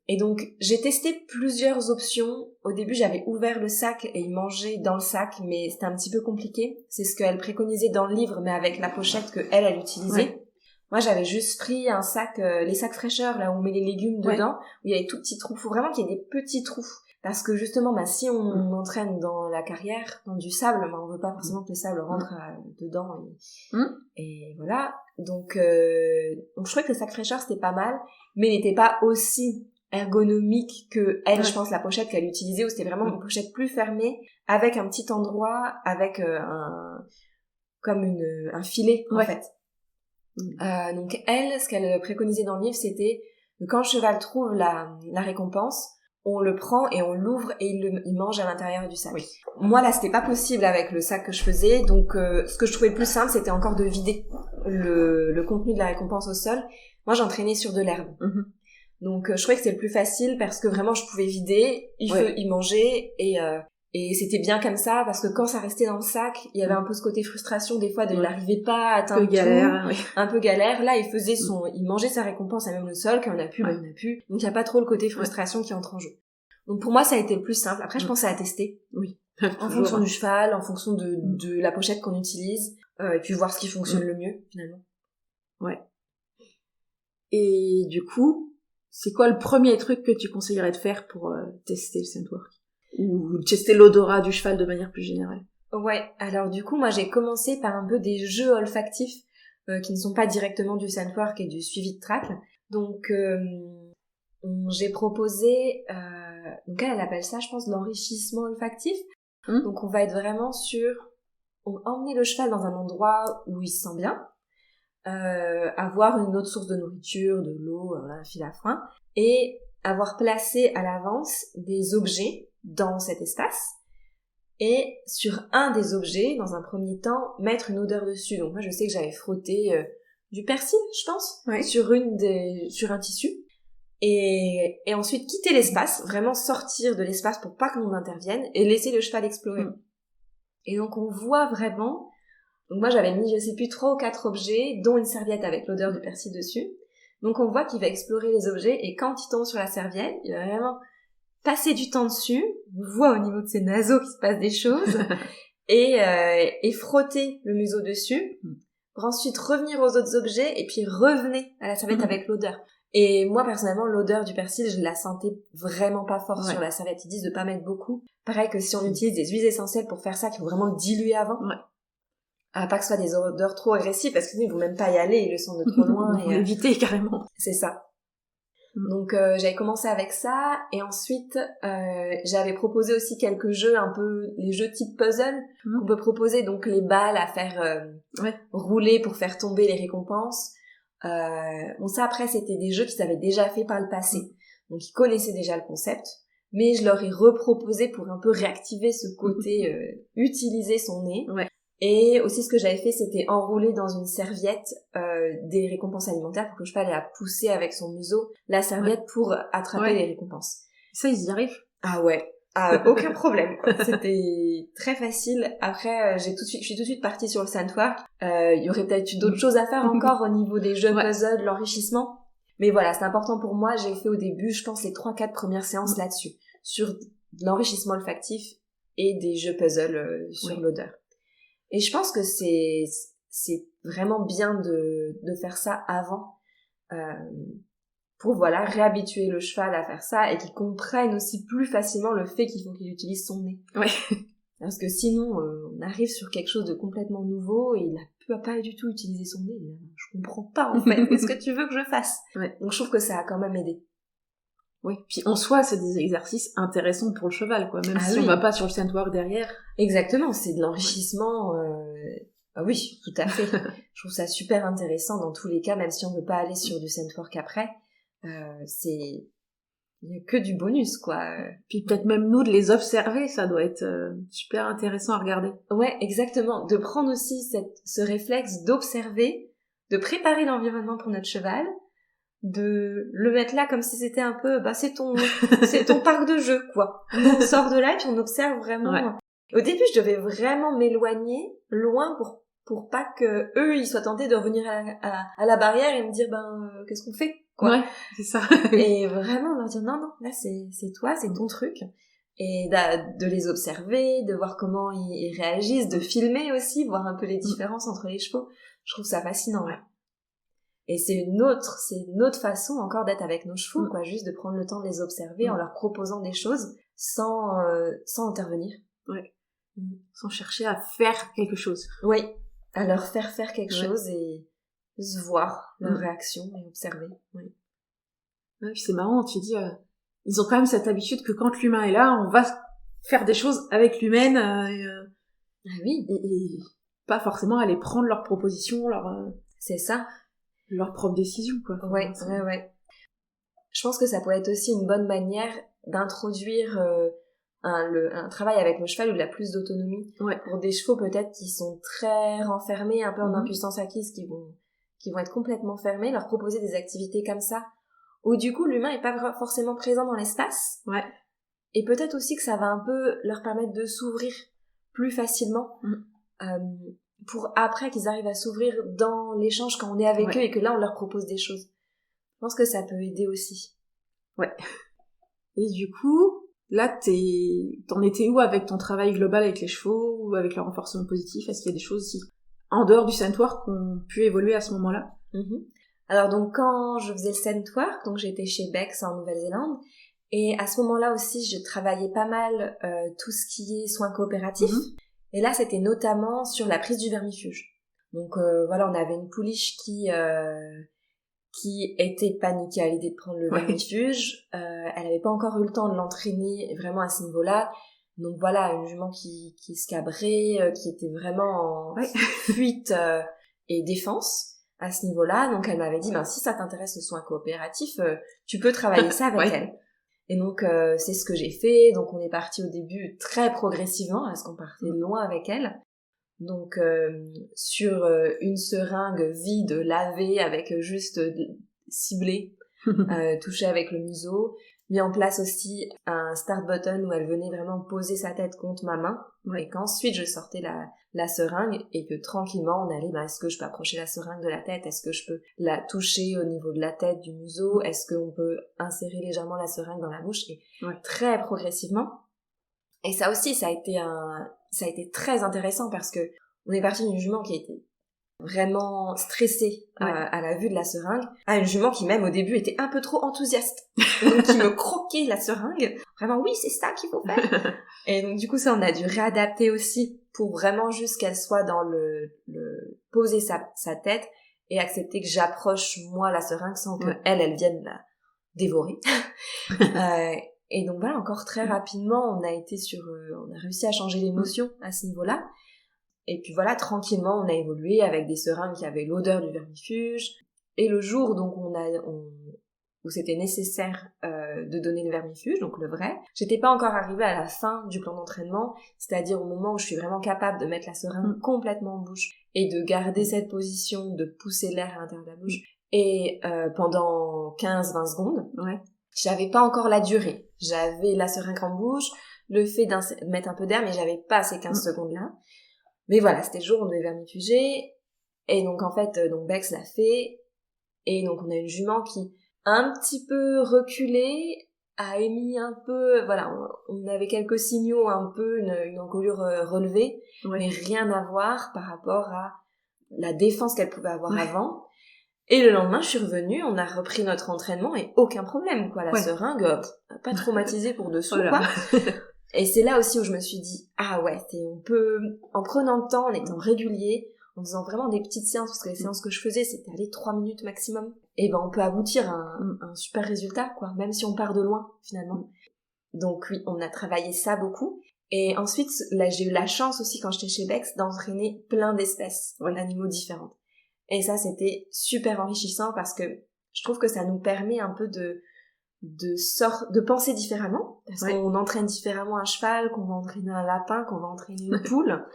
Et donc, j'ai testé plusieurs options. Au début, j'avais ouvert le sac et ils mangeaient dans le sac, mais c'était un petit peu compliqué. C'est ce qu'elle préconisait dans le livre, mais avec la pochette qu'elle utilisait. Moi, j'avais juste pris un sac, les sacs fraîcheurs, là où on met les légumes dedans, où il y avait tout petits trous. Faut vraiment qu'il y ait des petits trous. Parce que justement, si on entraîne dans la carrière, dans du sable, on veut pas forcément que le sable rentre dedans. Et voilà. Donc je trouvais que le sac fraîcheur, c'était pas mal, mais il n'était pas aussi ergonomique que elle, je pense, la pochette qu'elle utilisait, où c'était vraiment une pochette plus fermée, avec un petit endroit, avec un filet, en fait. Donc elle, ce qu'elle préconisait dans le livre, c'était que quand le cheval trouve la récompense, on le prend et on l'ouvre et il mange à l'intérieur du sac. Moi là, c'était pas possible avec le sac que je faisais, donc ce que je trouvais le plus simple, c'était encore de vider le contenu de la récompense au sol. Moi, j'entraînais sur de l'herbe. Donc je trouvais que c'était le plus facile parce que vraiment je pouvais vider, il mangeait et c'était bien comme ça, parce que quand ça restait dans le sac, il y avait un peu ce côté frustration, des fois, il n'arrivait pas à atteindre un peu galère. Là, il mangeait sa récompense à même le sol, quand on a pu, on a pu. Donc, il n'y a pas trop le côté frustration qui entre en jeu. Donc, pour moi, ça a été le plus simple. Après, je pense à tester. En fonction du cheval, en fonction de la pochette qu'on utilise, et puis voir ce qui fonctionne le mieux, finalement. Et du coup, c'est quoi le premier truc que tu conseillerais de faire pour tester le scent work? Ou tester l'odorat du cheval de manière plus générale? Alors du coup, moi j'ai commencé par un peu des jeux olfactifs qui ne sont pas directement du scent work et du suivi de track. Donc j'ai proposé, donc elle appelle ça, je pense, l'enrichissement olfactif. Donc on va être vraiment emmener le cheval dans un endroit où il se sent bien, avoir une autre source de nourriture, de l'eau, un fil à foin, et avoir placé à l'avance des objets dans cet espace, et sur un des objets, dans un premier temps, mettre une odeur dessus. Donc moi, je sais que j'avais frotté du persil, je pense, sur un tissu, et ensuite quitter l'espace, vraiment sortir de l'espace pour pas que l'on intervienne, et laisser le cheval explorer. Et donc on voit vraiment, donc moi j'avais mis, je sais plus, 3 ou 4 objets, dont une serviette avec l'odeur du persil dessus. Donc on voit qu'il va explorer les objets, et quand il tombe sur la serviette, il va vraiment passer du temps dessus, on voit au niveau de ses naseaux qu'il se passe des choses, et frotter le museau dessus, pour ensuite revenir aux autres objets, et puis revenir à la serviette avec l'odeur. Et moi, personnellement, l'odeur du persil, je la sentais vraiment pas fort sur la serviette. Ils disent de pas mettre beaucoup. Pareil que si on utilise des huiles essentielles pour faire ça, qu'il faut vraiment le diluer avant. Pas que ce soit des odeurs trop agressives, parce que sinon, ils vont même pas y aller, ils le sentent de trop loin. Et éviter carrément. C'est ça. Donc j'avais commencé avec ça, et ensuite j'avais proposé aussi quelques jeux, un peu les jeux type puzzle qu'on peut proposer, donc les balles à faire rouler pour faire tomber les récompenses. Bon, ça après c'était des jeux qu'ils avaient déjà fait par le passé, donc ils connaissaient déjà le concept, mais je leur ai reproposé pour un peu réactiver ce côté utiliser son nez. Et aussi ce que j'avais fait, c'était enrouler dans une serviette des récompenses alimentaires pour que le cheval ait à pousser avec son museau la serviette pour attraper les récompenses. Ça, ils y arrivent? Ah ouais, aucun problème. C'était très facile. Après, je suis tout de suite partie sur le sandwork. Il y aurait peut-être eu d'autres choses à faire encore au niveau des jeux puzzle, de l'enrichissement. Mais voilà, c'est important pour moi. J'ai fait au début, je pense, les 3-4 premières séances là-dessus, sur l'enrichissement olfactif et des jeux puzzle sur l'odeur. Et je pense que c'est vraiment bien de faire ça avant, pour voilà réhabituer le cheval à faire ça et qu'il comprenne aussi plus facilement le fait qu'il faut qu'il utilise son nez. Parce que sinon on arrive sur quelque chose de complètement nouveau et il n'a pas du tout utilisé son nez. Je comprends pas en fait. Qu'est-ce que tu veux que je fasse? Donc je trouve que ça a quand même aidé. Oui, puis en soi, c'est des exercices intéressants pour le cheval, quoi. Même si on va pas sur le sandwork derrière. Exactement, c'est de l'enrichissement. Ah oui, tout à fait. Je trouve ça super intéressant dans tous les cas, même si on veut pas aller sur du sandwork après. Il y a que du bonus, quoi. Puis peut-être même nous de les observer, ça doit être super intéressant à regarder. Ouais, exactement. De prendre aussi ce réflexe d'observer, de préparer l'environnement pour notre cheval, de le mettre là comme si c'était un peu c'est ton parc de jeu, quoi. On sort de là et puis on observe vraiment. Au début, je devais vraiment m'éloigner loin pour pas que eux ils soient tentés de revenir à la barrière et me dire qu'est-ce qu'on fait, quoi. Ouais, c'est ça. Et vraiment leur dire non, là c'est toi, c'est ton truc. Et de les observer, de voir comment ils réagissent, de filmer aussi, voir un peu les différences entre les chevaux. Je trouve ça fascinant. Et c'est une autre façon encore d'être avec nos chevaux, quoi, juste de prendre le temps de les observer en leur proposant des choses sans intervenir. Sans chercher à faire quelque chose. Oui, à leur faire quelque chose et se voir leur réaction et observer. Oui. Ouais, puis c'est marrant, tu dis, ils ont quand même cette habitude que quand l'humain est là, on va faire des choses avec l'humaine et pas forcément aller prendre leurs propositions, c'est ça. Leur propre décision, quoi. Ouais. Je pense que ça pourrait être aussi une bonne manière d'introduire un travail avec le cheval où il a plus d'autonomie. Pour des chevaux peut-être qui sont très renfermés, un peu en impuissance acquise, qui vont être complètement fermés, leur proposer des activités comme ça, où du coup l'humain est pas forcément présent dans l'espace. Et peut-être aussi que ça va un peu leur permettre de s'ouvrir plus facilement. Pour après qu'ils arrivent à s'ouvrir dans l'échange quand on est avec eux et que là on leur propose des choses. Je pense que ça peut aider aussi. Et du coup, là t'en étais où avec ton travail global avec les chevaux ou avec le renforcement positif? Est-ce qu'il y a des choses aussi en dehors du sandwork qui ont pu évoluer à ce moment-là? Alors donc quand je faisais le sandwork, donc j'étais chez Bex en Nouvelle-Zélande, et à ce moment-là aussi je travaillais pas mal tout ce qui est soins coopératifs. Et là, c'était notamment sur la prise du vermifuge. Donc voilà, on avait une pouliche qui était paniquée à l'idée de prendre le vermifuge. Elle n'avait pas encore eu le temps de l'entraîner vraiment à ce niveau-là. Donc voilà, une jument qui se cabrait, qui était vraiment en fuite et défense à ce niveau-là. Donc elle m'avait dit, si ça t'intéresse le soin coopératif, tu peux travailler ça avec elle. Et donc c'est ce que j'ai fait. Donc on est parti au début très progressivement parce qu'on partait loin avec elle. Donc sur une seringue vide, lavée avec juste ciblé, touché avec le museau, mis en place aussi un start button où elle venait vraiment poser sa tête contre ma main et qu'ensuite je sortais la seringue et que tranquillement on allait est-ce que je peux approcher la seringue de la tête, est-ce que je peux la toucher au niveau de la tête, du museau, est-ce qu'on peut insérer légèrement la seringue dans la bouche, et très progressivement. Et ça aussi ça a été très intéressant parce que on est parti d'une jument qui était vraiment stressée à la vue de la seringue, à une jument qui même au début était un peu trop enthousiaste, donc qui me croquait la seringue, vraiment oui c'est ça qu'il faut faire. Et donc du coup ça on a dû réadapter aussi pour vraiment juste qu'elle soit dans le poser sa tête et accepter que j'approche moi la seringue sans que elle vienne dévoré. Et donc voilà, encore très rapidement, on a réussi à changer l'émotion à ce niveau-là. Et puis voilà, tranquillement, on a évolué avec des seringues qui avaient l'odeur du vermifuge. Et le jour donc où c'était nécessaire de donner le vermifuge, donc le vrai, j'étais pas encore arrivée à la fin du plan d'entraînement, c'est-à-dire au moment où je suis vraiment capable de mettre la seringue complètement en bouche et de garder cette position, de pousser l'air à l'intérieur de la bouche. Et pendant 15-20 secondes, j'avais pas encore la durée. J'avais la seringue en bouche, le fait de mettre un peu d'air, mais j'avais pas ces 15 secondes-là. Mais voilà, c'était le jour où on devait vermifuger. Et donc en fait, Bex l'a fait. Et donc on a une jument qui a un petit peu reculé, a émis un peu, voilà, on avait quelques signaux, un peu une encolure relevée, mais rien à voir par rapport à la défense qu'elle pouvait avoir avant. Et le lendemain, je suis revenue, on a repris notre entraînement et aucun problème, quoi. La seringue, pas traumatisée pour dessous, quoi. Et c'est là aussi où je me suis dit, ah ouais, on peut, en prenant le temps, en étant régulier, en faisant vraiment des petites séances, parce que les séances que je faisais, c'était aller 3 minutes maximum. Et on peut aboutir à un super résultat, quoi, même si on part de loin, finalement. Donc oui, on a travaillé ça beaucoup. Et ensuite, là, j'ai eu la chance aussi, quand j'étais chez Bex, d'entraîner plein d'espèces d'animaux différentes. Et ça, c'était super enrichissant parce que je trouve que ça nous permet un peu de penser différemment. Parce qu'on entraîne différemment un cheval, qu'on va entraîner un lapin, qu'on va entraîner une poule.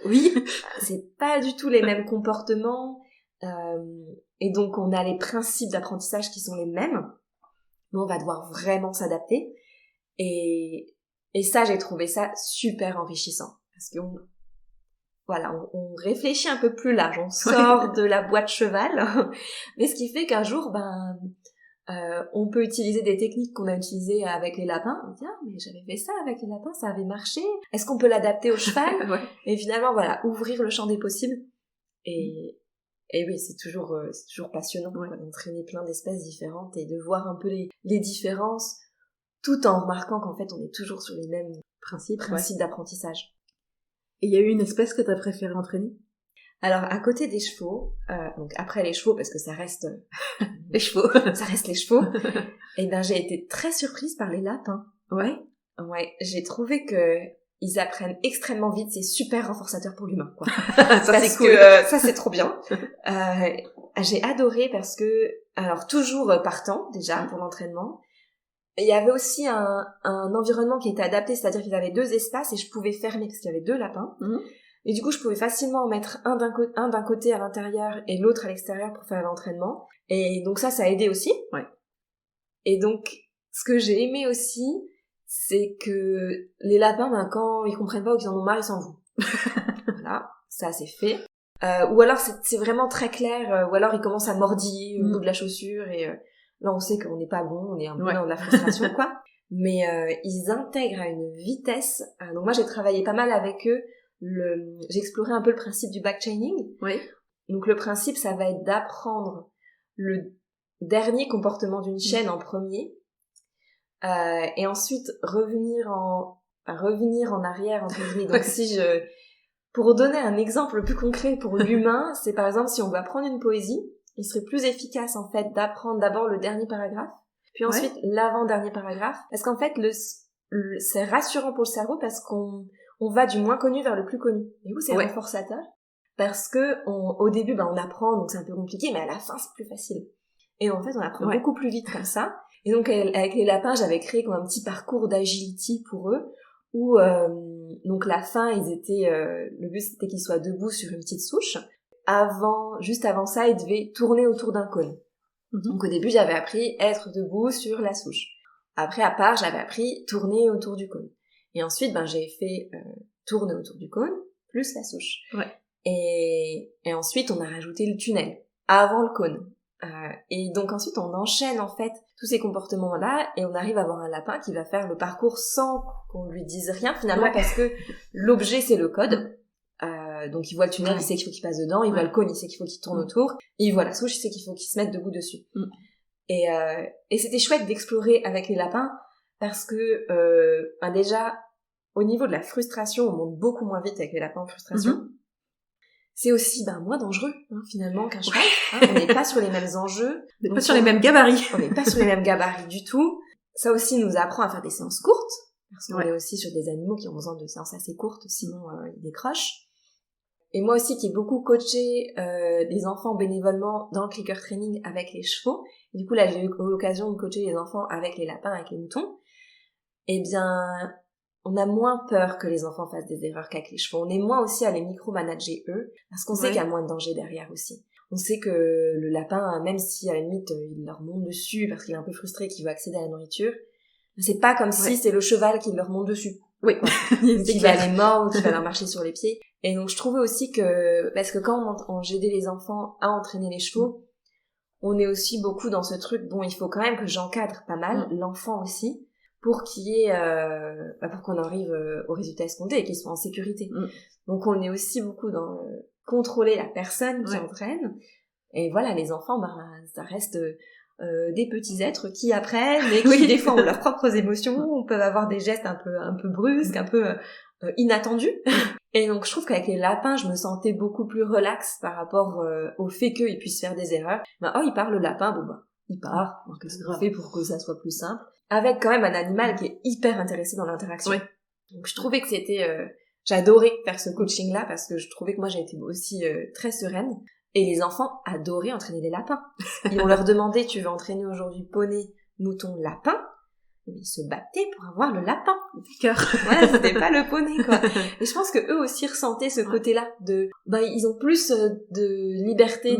C'est pas du tout les mêmes comportements. Et donc, on a les principes d'apprentissage qui sont les mêmes. Mais on va devoir vraiment s'adapter. Et ça, j'ai trouvé ça super enrichissant. Parce qu'on réfléchit un peu plus large, on sort de la boîte cheval, mais ce qui fait qu'un jour, on peut utiliser des techniques qu'on a utilisées avec les lapins. On dit, mais j'avais fait ça avec les lapins, ça avait marché. Est-ce qu'on peut l'adapter au cheval? Et finalement, ouvrir le champ des possibles. Et oui, c'est toujours passionnant d'entraîner plein d'espèces différentes et de voir un peu les différences, tout en remarquant qu'en fait, on est toujours sur les mêmes principes d'apprentissage. Et il y a eu une espèce que t'as préféré entraîner? Alors, à côté des chevaux, donc après les chevaux, parce que ça reste les chevaux, ça reste les chevaux, et j'ai été très surprise par les lapins. Ouais, j'ai trouvé que ils apprennent extrêmement vite, c'est super renforçateur pour l'humain, quoi. Ça c'est cool. Ça c'est trop bien. J'ai adoré parce que, alors toujours partant déjà pour l'entraînement, il y avait aussi un environnement qui était adapté, c'est-à-dire qu'ils avaient 2 espaces et je pouvais fermer parce qu'il y avait 2 lapins. Et du coup, je pouvais facilement en mettre un d'un côté à l'intérieur et l'autre à l'extérieur pour faire l'entraînement. Et donc ça a aidé aussi. Et donc, ce que j'ai aimé aussi, c'est que les lapins, quand ils comprennent pas ou qu'ils en ont marre, ils s'en vont. Voilà, ça c'est fait. Ou alors c'est vraiment très clair, ou alors ils commencent à mordiller au bout de la chaussure et là on sait qu'on n'est pas bon, on est un peu dans de la frustration, quoi. Mais ils intègrent à une vitesse. Donc moi j'ai travaillé pas mal avec eux. J'ai exploré un peu le principe du backchaining. Donc le principe, ça va être d'apprendre le dernier comportement d'une chaîne en premier, et ensuite revenir en arrière, entre guillemets. Donc pour donner un exemple plus concret pour l'humain, c'est par exemple si on veut apprendre une poésie, il serait plus efficace en fait d'apprendre d'abord le dernier paragraphe, puis ensuite l'avant-dernier paragraphe, parce qu'en fait c'est rassurant pour le cerveau parce qu'on va du moins connu vers le plus connu. Et c'est renforçateur parce que au début, on apprend, donc c'est un peu compliqué, mais à la fin, c'est plus facile. Et en fait, on apprend beaucoup plus vite comme ça. Et donc, avec les lapins, j'avais créé comme un petit parcours d'agility pour eux, où donc la fin, le but c'était qu'ils soient debout sur une petite souche. Juste avant ça, ils devaient tourner autour d'un cône. Donc au début, j'avais appris être debout sur la souche. Après, à part, j'avais appris tourner autour du cône. Et ensuite, j'ai fait tourner autour du cône, plus la souche. Et ensuite, on a rajouté le tunnel, avant le cône. Et donc ensuite, on enchaîne en fait tous ces comportements-là, et on arrive à avoir un lapin qui va faire le parcours sans qu'on lui dise rien, finalement, parce que l'objet, c'est le code. Donc il voit le tunnel, il sait qu'il faut qu'il passe dedans, il voit le cône, il sait qu'il faut qu'il tourne autour, et il voit la souche, il sait qu'il faut qu'il se mette debout dessus. Et c'était chouette d'explorer avec les lapins, parce que déjà, au niveau de la frustration, on monte beaucoup moins vite avec les lapins en frustration. c'est aussi moins dangereux finalement qu'un cheval. On n'est pas sur les mêmes enjeux. On n'est pas sur les mêmes gabarits. On n'est pas sur les mêmes gabarits du tout. Ça aussi nous apprend à faire des séances courtes, parce qu'on est aussi sur des animaux qui ont besoin de séances assez courtes, sinon ils décrochent. Et moi aussi qui ai beaucoup coaché des enfants bénévolement dans le clicker training avec les chevaux, et du coup là j'ai eu l'occasion de coacher les enfants avec les lapins, avec les moutons, eh bien on a moins peur que les enfants fassent des erreurs qu'avec les chevaux. On est moins aussi à les micromanager eux, parce qu'on sait qu'il y a moins de danger derrière aussi. On sait que le lapin, même si à la limite il leur monte dessus parce qu'il est un peu frustré qu'il veut accéder à la nourriture, c'est pas comme si c'est le cheval qui leur monte dessus. Oui. Qui va les mordre ou qui va leur marcher sur les pieds. Et donc je trouvais aussi que, parce que quand j'aidais les enfants à entraîner les chevaux, on est aussi beaucoup dans ce truc, il faut quand même que j'encadre pas mal, l'enfant aussi, pour qu'il y ait, pour qu'on arrive au résultat escompté et qu'il soit en sécurité. Donc on est aussi beaucoup dans contrôler la personne qui entraîne. Et voilà, les enfants, ça reste des petits êtres qui apprennent et qui des fois ont leurs propres émotions, peuvent avoir des gestes un peu brusques, un peu inattendus. Et donc je trouve qu'avec les lapins, je me sentais beaucoup plus relax par rapport au fait qu'ils puissent faire des erreurs. Il part le lapin, il part. Qu'est-ce qu'on fait pour que ça soit plus simple? Avec quand même un animal qui est hyper intéressé dans l'interaction. Donc je trouvais que c'était... j'adorais faire ce coaching-là parce que je trouvais que moi j'ai été aussi très sereine. Et les enfants adoraient entraîner les lapins. Et on leur demandait, tu veux entraîner aujourd'hui poney, mouton, lapin? Et ils se battaient pour avoir le lapin. D'accord. Ouais, c'était pas le poney, quoi. Et je pense que eux aussi ressentaient ce côté-là de, ils ont plus de liberté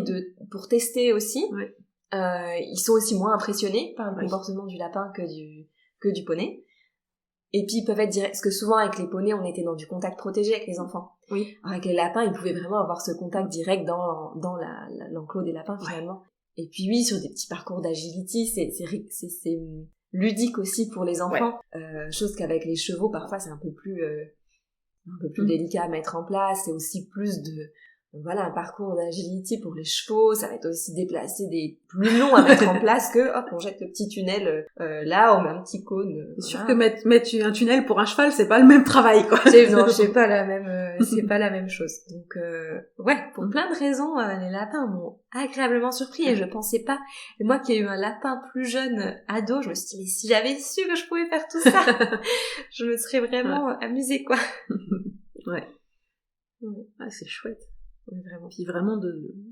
pour tester aussi. Ils sont aussi moins impressionnés par le comportement du lapin que du poney. Et puis ils peuvent être directs, parce que souvent avec les poneys, on était dans du contact protégé avec les enfants. Oui. Alors avec les lapins, ils pouvaient vraiment avoir ce contact direct dans l'enclos des lapins finalement. Et puis sur des petits parcours d'agility, c'est ludique aussi pour les enfants. Chose qu'avec les chevaux, parfois c'est un peu plus délicat à mettre en place. C'est aussi plus un parcours d'agility pour les chevaux, ça va être aussi déplacer des plus longs à mettre en place que on jette le petit tunnel là, on met un petit cône. C'est sûr que mettre un tunnel pour un cheval, c'est pas le même travail, quoi. C'est pas la même c'est pas la même chose. Donc pour plein de raisons, les lapins m'ont agréablement surpris et je pensais pas. Et moi qui ai eu un lapin plus jeune ado, je me suis dit mais si j'avais su que je pouvais faire tout ça, je me serais vraiment amusée, quoi. C'est chouette. Oui, vraiment. Puis vraiment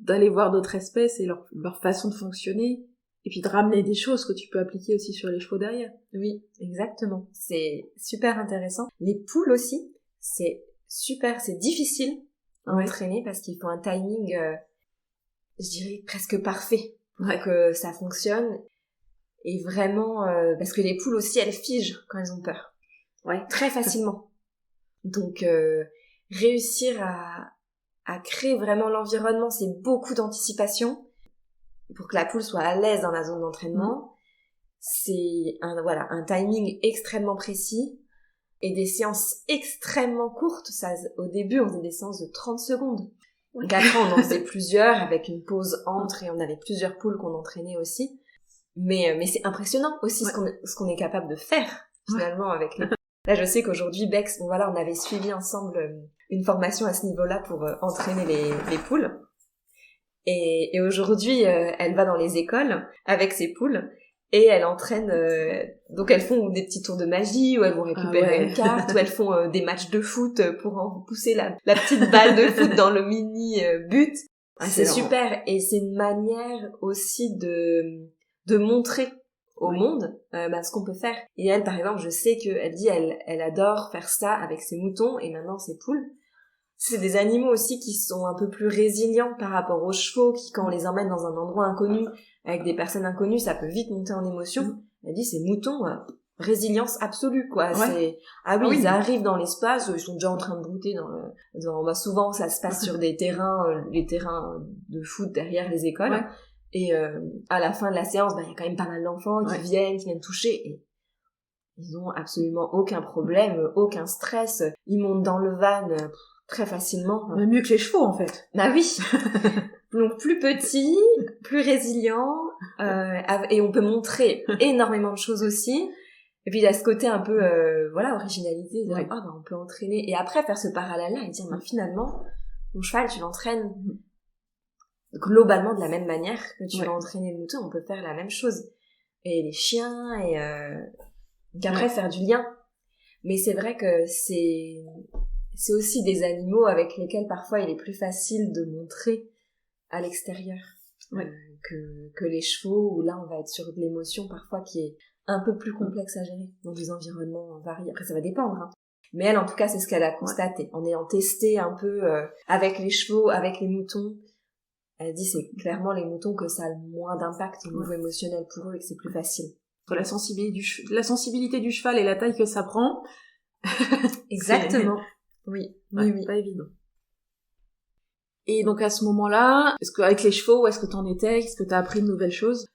d'aller voir d'autres espèces et leur façon de fonctionner, et puis de ramener des choses que tu peux appliquer aussi sur les chevaux derrière. Oui, exactement. C'est super intéressant. Les poules aussi, c'est difficile à entraîner parce qu'il faut un timing, je dirais presque parfait pour que ça fonctionne. Et vraiment, parce que les poules aussi, elles figent quand elles ont peur. Très facilement. Donc, réussir à créer vraiment l'environnement, c'est beaucoup d'anticipation pour que la poule soit à l'aise dans la zone d'entraînement. C'est un timing extrêmement précis et des séances extrêmement courtes. Au début, on faisait des séances de 30 secondes. Donc après, on en faisait plusieurs avec une pause entre et on avait plusieurs poules qu'on entraînait aussi. Mais c'est impressionnant aussi ce qu'on est capable de faire finalement avec les poules. Là, je sais qu'aujourd'hui, Bex, on avait suivi ensemble une formation à ce niveau-là pour entraîner les poules. Et aujourd'hui, elle va dans les écoles avec ses poules et elle entraîne... donc elles font des petits tours de magie où elles vont récupérer une carte, où elles font des matchs de foot pour en pousser la petite balle de foot dans le mini but. C'est super. Et c'est une manière aussi de montrer au monde ce qu'on peut faire. Et elle, par exemple, je sais qu'elle dit elle adore faire ça avec ses moutons et maintenant ses poules. C'est des animaux aussi qui sont un peu plus résilients par rapport aux chevaux qui, quand on les emmène dans un endroit inconnu avec des personnes inconnues, ça peut vite monter en émotion. Elle dit ces moutons, résilience absolue, quoi. Ils arrivent dans l'espace, ils sont déjà en train de brouter souvent ça se passe sur des terrains, les terrains de foot derrière les écoles. Et à la fin de la séance, il y a quand même pas mal d'enfants qui viennent toucher et ils ont absolument aucun problème, aucun stress. Ils montent dans le van très facilement. Mieux que les chevaux, en fait. Bah oui. Donc plus petit, plus résilient, et on peut montrer énormément de choses aussi. Et puis il y a ce côté un peu, originalité, on peut entraîner. Et après faire ce parallèle-là et dire, finalement, ton cheval, tu l'entraînes globalement de la même manière que tu vas entraîner le mouton, on peut faire la même chose. Et les chiens, et qu'après faire du lien. Mais c'est vrai que c'est aussi des animaux avec lesquels parfois il est plus facile de montrer à l'extérieur que les chevaux, où là on va être sur de l'émotion parfois qui est un peu plus complexe à gérer dans des environnements variés. Après ça va dépendre, hein. Mais elle en tout cas c'est ce qu'elle a constaté en ayant testé un peu avec les chevaux, avec les moutons. Elle dit c'est clairement les moutons que ça a le moins d'impact au niveau émotionnel pour eux et que c'est plus facile. La sensibilité du cheval et la taille que ça prend. Exactement. Oui. Pas évident. Et donc à ce moment-là, est-ce qu'avec les chevaux, où est-ce que t'en étais? Est-ce que t'as appris de nouvelles choses?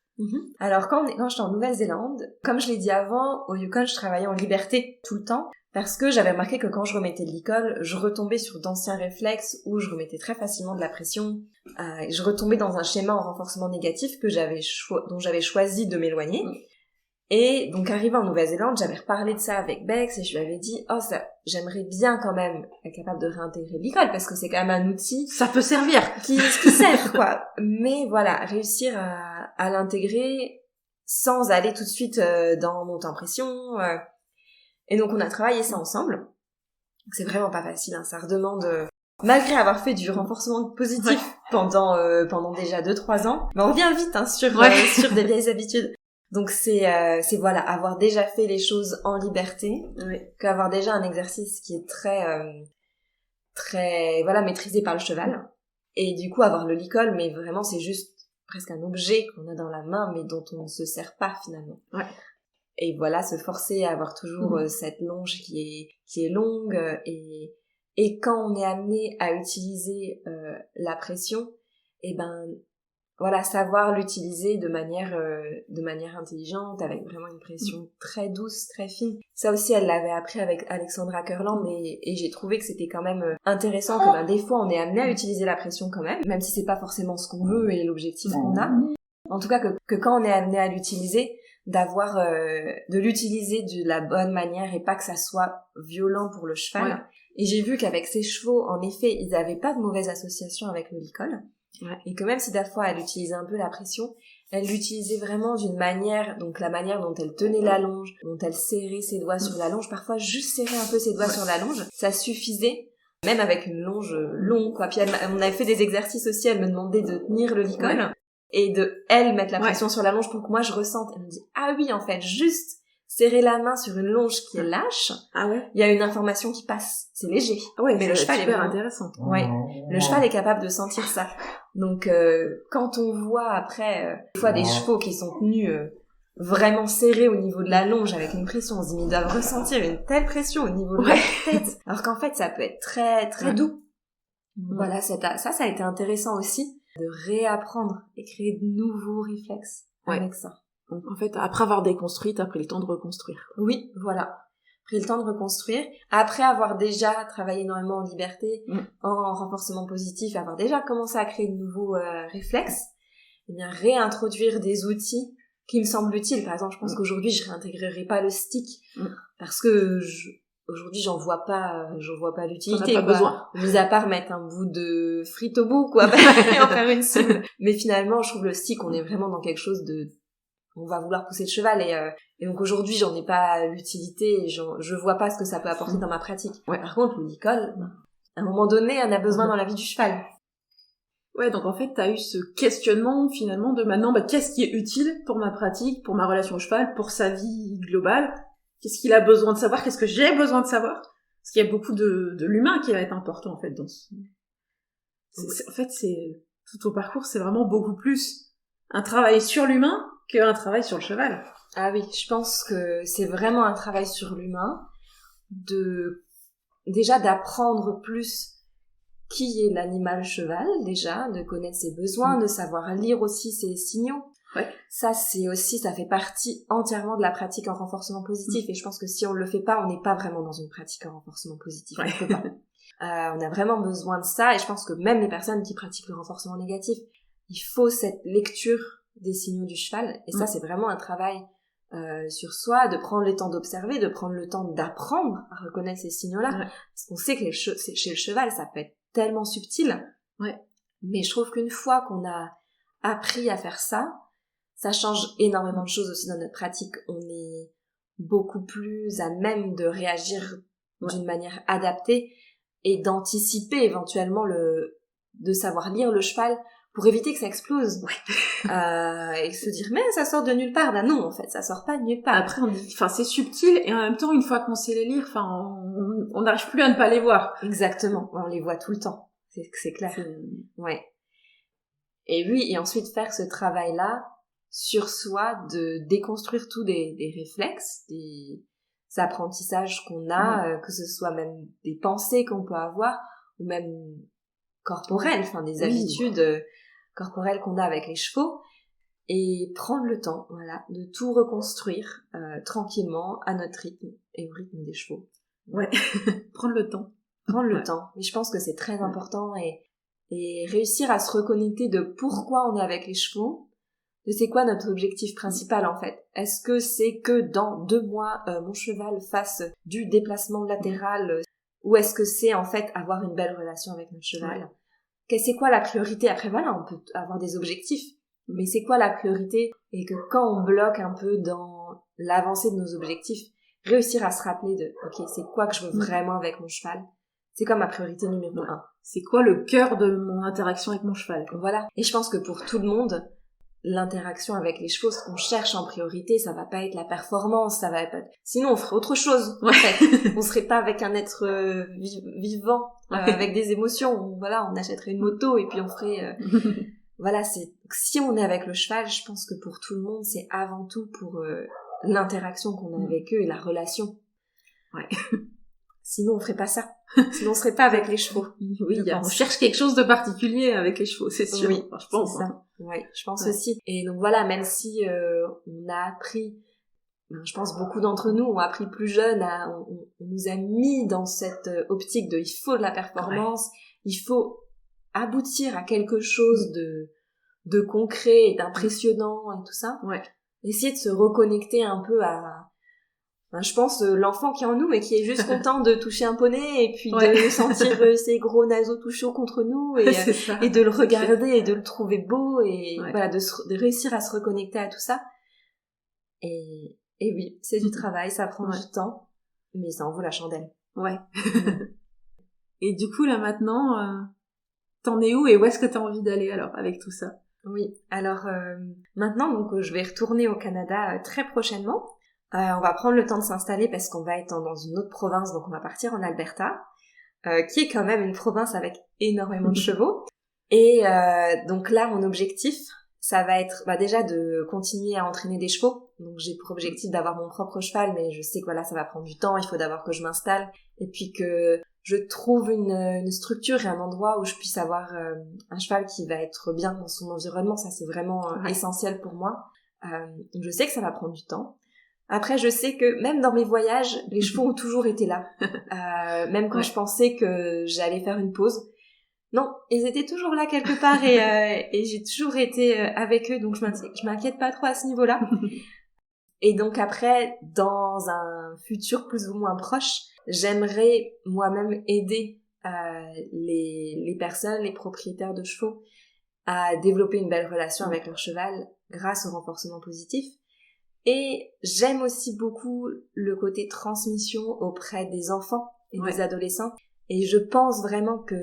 Alors quand j'étais en Nouvelle-Zélande, comme je l'ai dit avant, au Yukon je travaillais en liberté tout le temps, parce que j'avais remarqué que quand je remettais de l'école, je retombais sur d'anciens réflexes où je remettais très facilement de la pression, je retombais dans un schéma en renforcement négatif dont j'avais choisi de m'éloigner. Et donc arrivé en Nouvelle-Zélande, j'avais reparlé de ça avec Bex et je lui avais dit j'aimerais bien quand même être capable de réintégrer l'école parce que c'est quand même un outil ça peut servir qui sert quoi. Mais voilà, réussir à l'intégrer sans aller tout de suite dans monter en pression. Et donc on a travaillé ça ensemble. C'est vraiment pas facile, hein, ça redemande malgré avoir fait du renforcement positif pendant déjà 2-3 ans, mais on revient vite hein, sur des vieilles habitudes. Donc c'est voilà, avoir déjà fait les choses en liberté, qu'avoir déjà un exercice qui est très maîtrisé par le cheval, et du coup avoir le licol, mais vraiment c'est juste presque un objet qu'on a dans la main mais dont on ne se sert pas finalement. Et voilà, se forcer à avoir toujours cette longe qui est longue, et quand on est amené à utiliser la pression, et ben voilà, savoir l'utiliser de manière intelligente, avec vraiment une pression très douce, très fine. Ça aussi, elle l'avait appris avec Alexandra Kurland, et j'ai trouvé que c'était quand même intéressant que des fois on est amené à utiliser la pression quand même si c'est pas forcément ce qu'on veut et l'objectif qu'on a. En tout cas, que quand on est amené à l'utiliser, de l'utiliser de la bonne manière et pas que ça soit violent pour le cheval. Et j'ai vu qu'avec ces chevaux, en effet, ils avaient pas de mauvaise association avec le licol. Et que même si des fois elle utilisait un peu la pression, elle l'utilisait vraiment d'une manière, donc la manière dont elle tenait la longe, dont elle serrait ses doigts sur la longe, parfois juste serrer un peu ses doigts sur la longe, ça suffisait, même avec une longe longue, quoi. Puis on avait fait des exercices aussi, elle me demandait de tenir le licol, et elle mettre la pression sur la longe pour que moi je ressente. Elle me dit, ah oui, en fait, juste serrer la main sur une longe qui est lâche, il y a une information qui passe. C'est léger. Mais le cheval est super intéressant. Le cheval est capable de sentir ça. Donc, quand on voit après, des fois des chevaux qui sont tenus vraiment serrés au niveau de la longe avec une pression, on se dit, mais ils doivent ressentir une telle pression au niveau de leur tête. Alors qu'en fait, ça peut être très, très doux. Voilà, ça a été intéressant aussi de réapprendre et créer de nouveaux réflexes avec ça. Donc en fait, après avoir déconstruit, t'as pris le temps de reconstruire. Oui, voilà. Pris le temps de reconstruire. Après avoir déjà travaillé énormément en liberté, en renforcement positif, avoir déjà commencé à créer de nouveaux réflexes, et bien réintroduire des outils qui me semblent utiles. Par exemple, je pense qu'aujourd'hui, je réintégrerai pas le stick parce que aujourd'hui, j'en vois pas l'utilité. T'en as pas besoin. Mis à part mettre un bout de frite au bout, quoi, et en faire une cible. Mais finalement, je trouve le stick, on est vraiment dans quelque chose on va vouloir pousser le cheval, et donc aujourd'hui j'en ai pas l'utilité, et je vois pas ce que ça peut apporter dans ma pratique. Par contre le licol, à un moment donné on a besoin dans la vie du cheval. Donc en fait t'as eu ce questionnement finalement de maintenant qu'est-ce qui est utile pour ma pratique, pour ma relation au cheval, pour sa vie globale, qu'est-ce qu'il a besoin de savoir, qu'est-ce que j'ai besoin de savoir, parce qu'il y a beaucoup de l'humain qui va être important en fait dans en fait c'est tout ton parcours, c'est vraiment beaucoup plus un travail sur l'humain qu'un travail sur le cheval. Ah oui, je pense que c'est vraiment un travail sur l'humain, déjà d'apprendre plus qui est l'animal cheval, déjà, de connaître ses besoins, de savoir lire aussi ses signaux. Ça fait partie entièrement de la pratique en renforcement positif, et je pense que si on le fait pas, on n'est pas vraiment dans une pratique en renforcement positif. On ne peut pas. On a vraiment besoin de ça, et je pense que même les personnes qui pratiquent le renforcement négatif, il faut cette lecture des signaux du cheval, et ça c'est vraiment un travail sur soi, de prendre le temps d'observer, de prendre le temps d'apprendre à reconnaître ces signaux-là, parce qu'on sait que chez le cheval ça peut être tellement subtil. Ouais. Mais je trouve qu'une fois qu'on a appris à faire ça change énormément de choses aussi dans notre pratique. On est beaucoup plus à même de réagir d'une manière adaptée et d'anticiper éventuellement de savoir lire le cheval pour éviter que ça explose. Et se dire, mais ça sort de nulle part. Ben non, en fait, ça sort pas de nulle part. Après, c'est subtil, et en même temps, une fois qu'on sait les lire, on n'arrive plus à ne pas les voir. Exactement. On les voit tout le temps. C'est clair. Ouais. Et oui, et ensuite faire ce travail-là sur soi, de déconstruire tous des réflexes, des apprentissages qu'on a, que ce soit même des pensées qu'on peut avoir, ou même corporelles, enfin des habitudes corporelles qu'on a avec les chevaux, et prendre le temps, voilà, de tout reconstruire tranquillement à notre rythme et au rythme des chevaux. Ouais, prendre le temps. Prendre le temps. Mais je pense que c'est très important et réussir à se reconnecter de pourquoi on est avec les chevaux, de c'est quoi notre objectif principal en fait. Est-ce que c'est que dans 2 mois, mon cheval fasse du déplacement latéral, ou est-ce que c'est en fait avoir une belle relation avec notre cheval ? C'est quoi la priorité ? Après voilà, on peut avoir des objectifs, mais c'est quoi la priorité ? Et que quand on bloque un peu dans l'avancée de nos objectifs, réussir à se rappeler de ok, c'est quoi que je veux vraiment avec mon cheval ? C'est quoi ma priorité numéro 1 ? C'est quoi le cœur de mon interaction avec mon cheval ? Voilà. Et je pense que pour tout le monde, l'interaction avec les chevaux, ce qu'on cherche en priorité, ça va pas être la performance, ça va pas... Sinon, on ferait autre chose, en fait. On serait pas avec un être vivant, avec des émotions. Voilà, on achèterait une moto et puis on ferait... Voilà, si on est avec le cheval, je pense que pour tout le monde, c'est avant tout pour l'interaction qu'on a avec eux et la relation. Ouais. Sinon, on ferait pas ça. Sinon, on serait pas avec les chevaux. Oui, on cherche quelque chose de particulier avec les chevaux, c'est sûr. Oui, enfin, je pense. c'est ça. Oui, je pense aussi. Et donc voilà, même si on a appris, je pense beaucoup d'entre nous ont appris plus jeunes, on nous a mis dans cette optique de il faut de la performance, il faut aboutir à quelque chose de concret, d'impressionnant et tout ça. Ouais. Essayer de se reconnecter un peu à... je pense l'enfant qui est en nous et qui est juste content de toucher un poney et puis de sentir ses gros naseaux tout chauds contre nous et de le regarder et de le trouver beau et voilà de réussir à se reconnecter à tout ça. Et oui, c'est du travail, ça prend du temps, mais ça en vaut la chandelle. Ouais. Et du coup là maintenant, t'en es où et où est-ce que t'as envie d'aller alors avec tout ça ? Oui, alors maintenant donc je vais retourner au Canada très prochainement. On va prendre le temps de s'installer parce qu'on va être dans une autre province, donc on va partir en Alberta, qui est quand même une province avec énormément de chevaux. Et donc là, mon objectif, ça va être déjà de continuer à entraîner des chevaux. Donc j'ai pour objectif d'avoir mon propre cheval, mais je sais que voilà, ça va prendre du temps, il faut d'abord que je m'installe, et puis que je trouve une structure et un endroit où je puisse avoir un cheval qui va être bien dans son environnement. Ça, c'est vraiment essentiel pour moi. Donc je sais que ça va prendre du temps. Après, je sais que même dans mes voyages, les chevaux ont toujours été là. Même quand je pensais que j'allais faire une pause. Non, ils étaient toujours là quelque part et j'ai toujours été avec eux, donc je m'inquiète pas trop à ce niveau-là. Et donc après, dans un futur plus ou moins proche, j'aimerais moi-même aider les personnes, les propriétaires de chevaux à développer une belle relation avec leur cheval grâce au renforcement positif. Et j'aime aussi beaucoup le côté transmission auprès des enfants et des adolescents. Et je pense vraiment que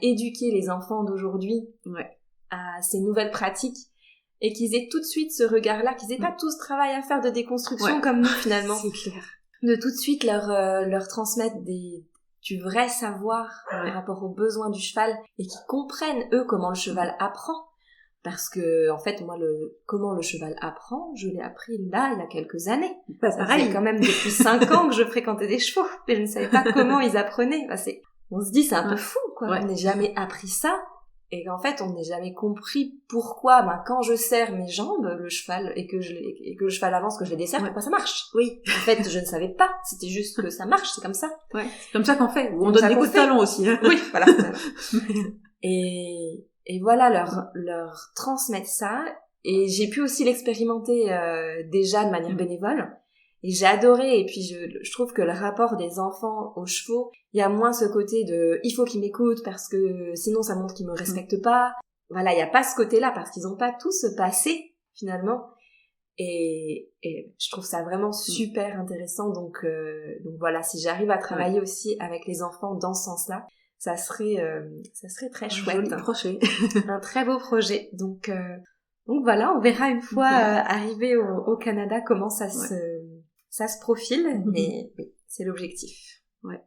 éduquer les enfants d'aujourd'hui à ces nouvelles pratiques et qu'ils aient tout de suite ce regard-là, qu'ils aient pas tout ce travail à faire de déconstruction comme nous finalement. C'est clair. De tout de suite leur transmettre du vrai savoir par rapport aux besoins du cheval et qu'ils comprennent eux comment le cheval apprend. Parce que, en fait, moi, comment le cheval apprend, je l'ai appris là, il y a quelques années. Ça fait quand même depuis 5 ans que je fréquentais des chevaux, et je ne savais pas comment ils apprenaient. On se dit, c'est un peu fou, quoi. On n'est jamais appris ça, et qu'en fait, on n'est jamais compris pourquoi, quand je serre mes jambes, le cheval, et que le cheval avance, que je les desserre, pourquoi ça marche. Oui. En fait, je ne savais pas. C'était juste que ça marche, c'est comme ça. Ouais. C'est comme ça qu'on fait. Ou on donne des coups de talon aussi, hein. Oui, voilà. Et voilà, leur transmettre ça. Et j'ai pu aussi l'expérimenter déjà de manière bénévole. j'ai adoré, et puis je trouve que le rapport des enfants aux chevaux, il y a moins ce côté de il faut qu'ils m'écoutent parce que sinon ça montre qu'ils me respectent pas. Voilà, il y a pas ce côté-là parce qu'ils ont pas tout ce passé finalement. Et je trouve ça vraiment super intéressant, donc voilà, si j'arrive à travailler aussi avec les enfants dans ce sens-là, ça serait très chouette. Joli projet. Un très beau projet. Donc voilà, on verra une fois arrivé au Canada comment ça se profile, mais oui, c'est l'objectif. Ouais.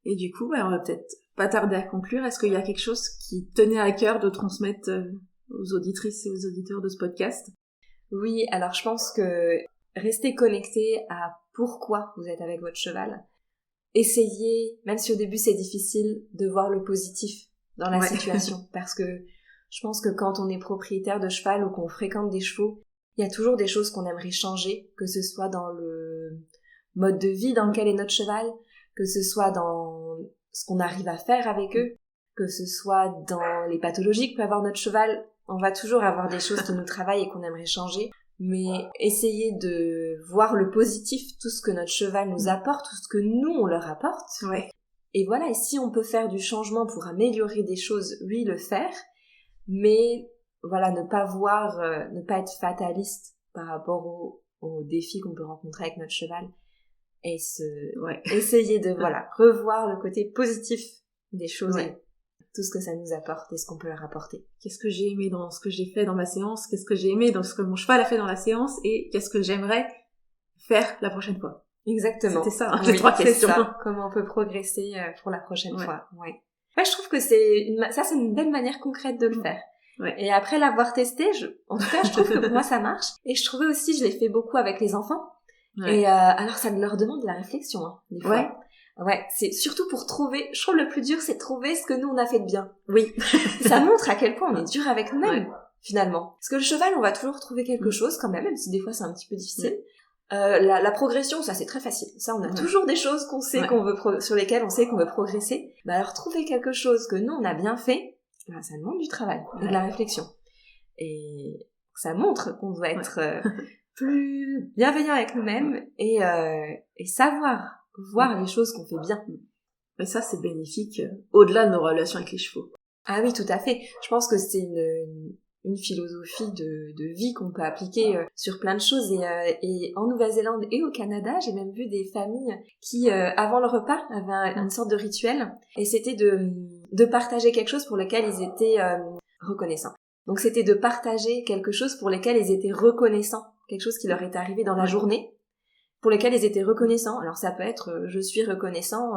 Et du coup, on va peut-être pas tarder à conclure. Est-ce qu'il y a quelque chose qui tenait à cœur de transmettre aux auditrices et aux auditeurs de ce podcast? Oui, alors je pense que restez connectés à pourquoi vous êtes avec votre cheval. Essayez, même si au début c'est difficile, de voir le positif dans la situation. Parce que je pense que quand on est propriétaire de cheval ou qu'on fréquente des chevaux, il y a toujours des choses qu'on aimerait changer, que ce soit dans le mode de vie dans lequel est notre cheval, que ce soit dans ce qu'on arrive à faire avec eux, que ce soit dans les pathologies que peut avoir notre cheval. On va toujours avoir des choses qui nous travaillent et qu'on aimerait changer, mais essayez de voir le positif, tout ce que notre cheval nous apporte, tout ce que nous on leur apporte. Ouais. Et voilà, et si on peut faire du changement pour améliorer des choses, oui, le faire, mais voilà, ne pas être fataliste par rapport aux défis qu'on peut rencontrer avec notre cheval, et essayer de revoir le côté positif des choses. Ouais. Tout ce que ça nous apporte et ce qu'on peut leur apporter. Qu'est-ce que j'ai aimé dans ce que j'ai fait dans ma séance? Qu'est-ce que j'ai aimé dans ce que mon cheval a fait dans la séance? Et qu'est-ce que j'aimerais faire la prochaine fois? Exactement. C'était ça, les 3 questions. Ça. Comment on peut progresser pour la prochaine fois. Ouais, je trouve que c'est une belle manière concrète de le faire. Ouais. Et après l'avoir testé, en tout cas, je trouve que pour moi ça marche. Et je trouvais aussi, je l'ai fait beaucoup avec les enfants. Ouais. Et alors ça leur demande de la réflexion, des fois. Ouais. Ouais, c'est surtout pour trouver, je trouve le plus dur, c'est de trouver ce que nous on a fait de bien. Oui. Ça montre à quel point on est dur avec nous-mêmes, finalement. Parce que le cheval, on va toujours trouver quelque chose quand même si des fois c'est un petit peu difficile. La progression, ça c'est très facile. Ça, on a toujours des choses qu'on sait sur lesquelles on sait qu'on veut progresser. Bah alors trouver quelque chose que nous on a bien fait, ça demande du travail et de la réflexion. Et ça montre qu'on doit être plus bienveillant avec nous-mêmes et savoir voir les choses qu'on fait bien. Et ça, c'est bénéfique au-delà de nos relations avec les chevaux. Ah oui, tout à fait. Je pense que c'est une philosophie de vie qu'on peut appliquer sur plein de choses. Et en Nouvelle-Zélande et au Canada, j'ai même vu des familles qui, avant le repas, avaient une sorte de rituel. Et c'était de partager quelque chose pour lequel ils étaient reconnaissants. Donc c'était de partager quelque chose pour lequel ils étaient reconnaissants. Quelque chose qui leur est arrivé dans la journée, pour lesquels ils étaient reconnaissants. Alors ça peut être je suis reconnaissant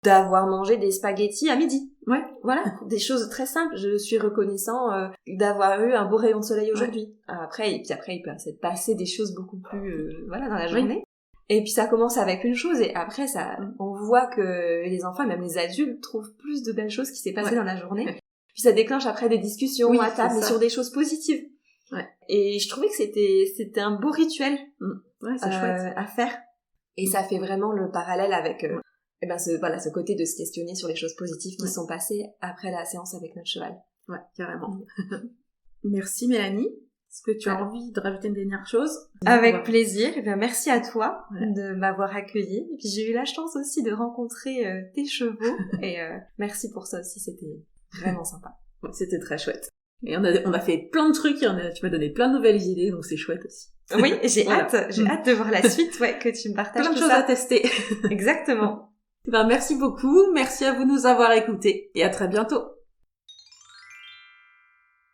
d'avoir mangé des spaghettis à midi. Ouais, voilà, des choses très simples. Je suis reconnaissant d'avoir eu un beau rayon de soleil aujourd'hui. Après il peut se passer des choses beaucoup plus dans la journée. Et puis ça commence avec une chose et après ça on voit que les enfants et même les adultes trouvent plus de belles choses qui s'est passé dans la journée. Puis ça déclenche après des discussions à table mais sur des choses positives. Ouais. Et je trouvais que c'était un beau rituel. Ouais, c'est chouette à faire. Et ça fait vraiment le parallèle avec ce côté de se questionner sur les choses positives qui sont passées après la séance avec notre cheval. Ouais, carrément. Merci Mélanie. Est-ce que tu as envie de rajouter une dernière chose? Avec plaisir. Et bien, merci à toi de m'avoir accueillie. Et puis j'ai eu la chance aussi de rencontrer tes chevaux. Et merci pour ça aussi, c'était vraiment sympa. Ouais, c'était très chouette. Et on a fait plein de trucs, tu m'as donné plein de nouvelles idées, donc c'est chouette aussi. Oui, j'ai hâte de voir la suite, que tu me partages plein tout de choses à tester. Exactement. Merci beaucoup, merci à vous de nous avoir écoutés, et à très bientôt.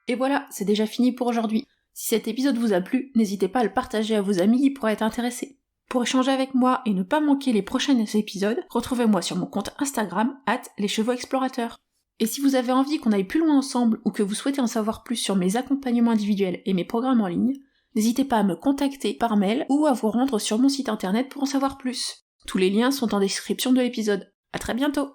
Et voilà, c'est déjà fini pour aujourd'hui. Si cet épisode vous a plu, n'hésitez pas à le partager à vos amis qui pourraient être intéressés. Pour échanger avec moi et ne pas manquer les prochains épisodes, retrouvez-moi sur mon compte Instagram @leschevauxexplorateurs. Et si vous avez envie qu'on aille plus loin ensemble ou que vous souhaitez en savoir plus sur mes accompagnements individuels et mes programmes en ligne, n'hésitez pas à me contacter par mail ou à vous rendre sur mon site internet pour en savoir plus. Tous les liens sont en description de l'épisode. À très bientôt!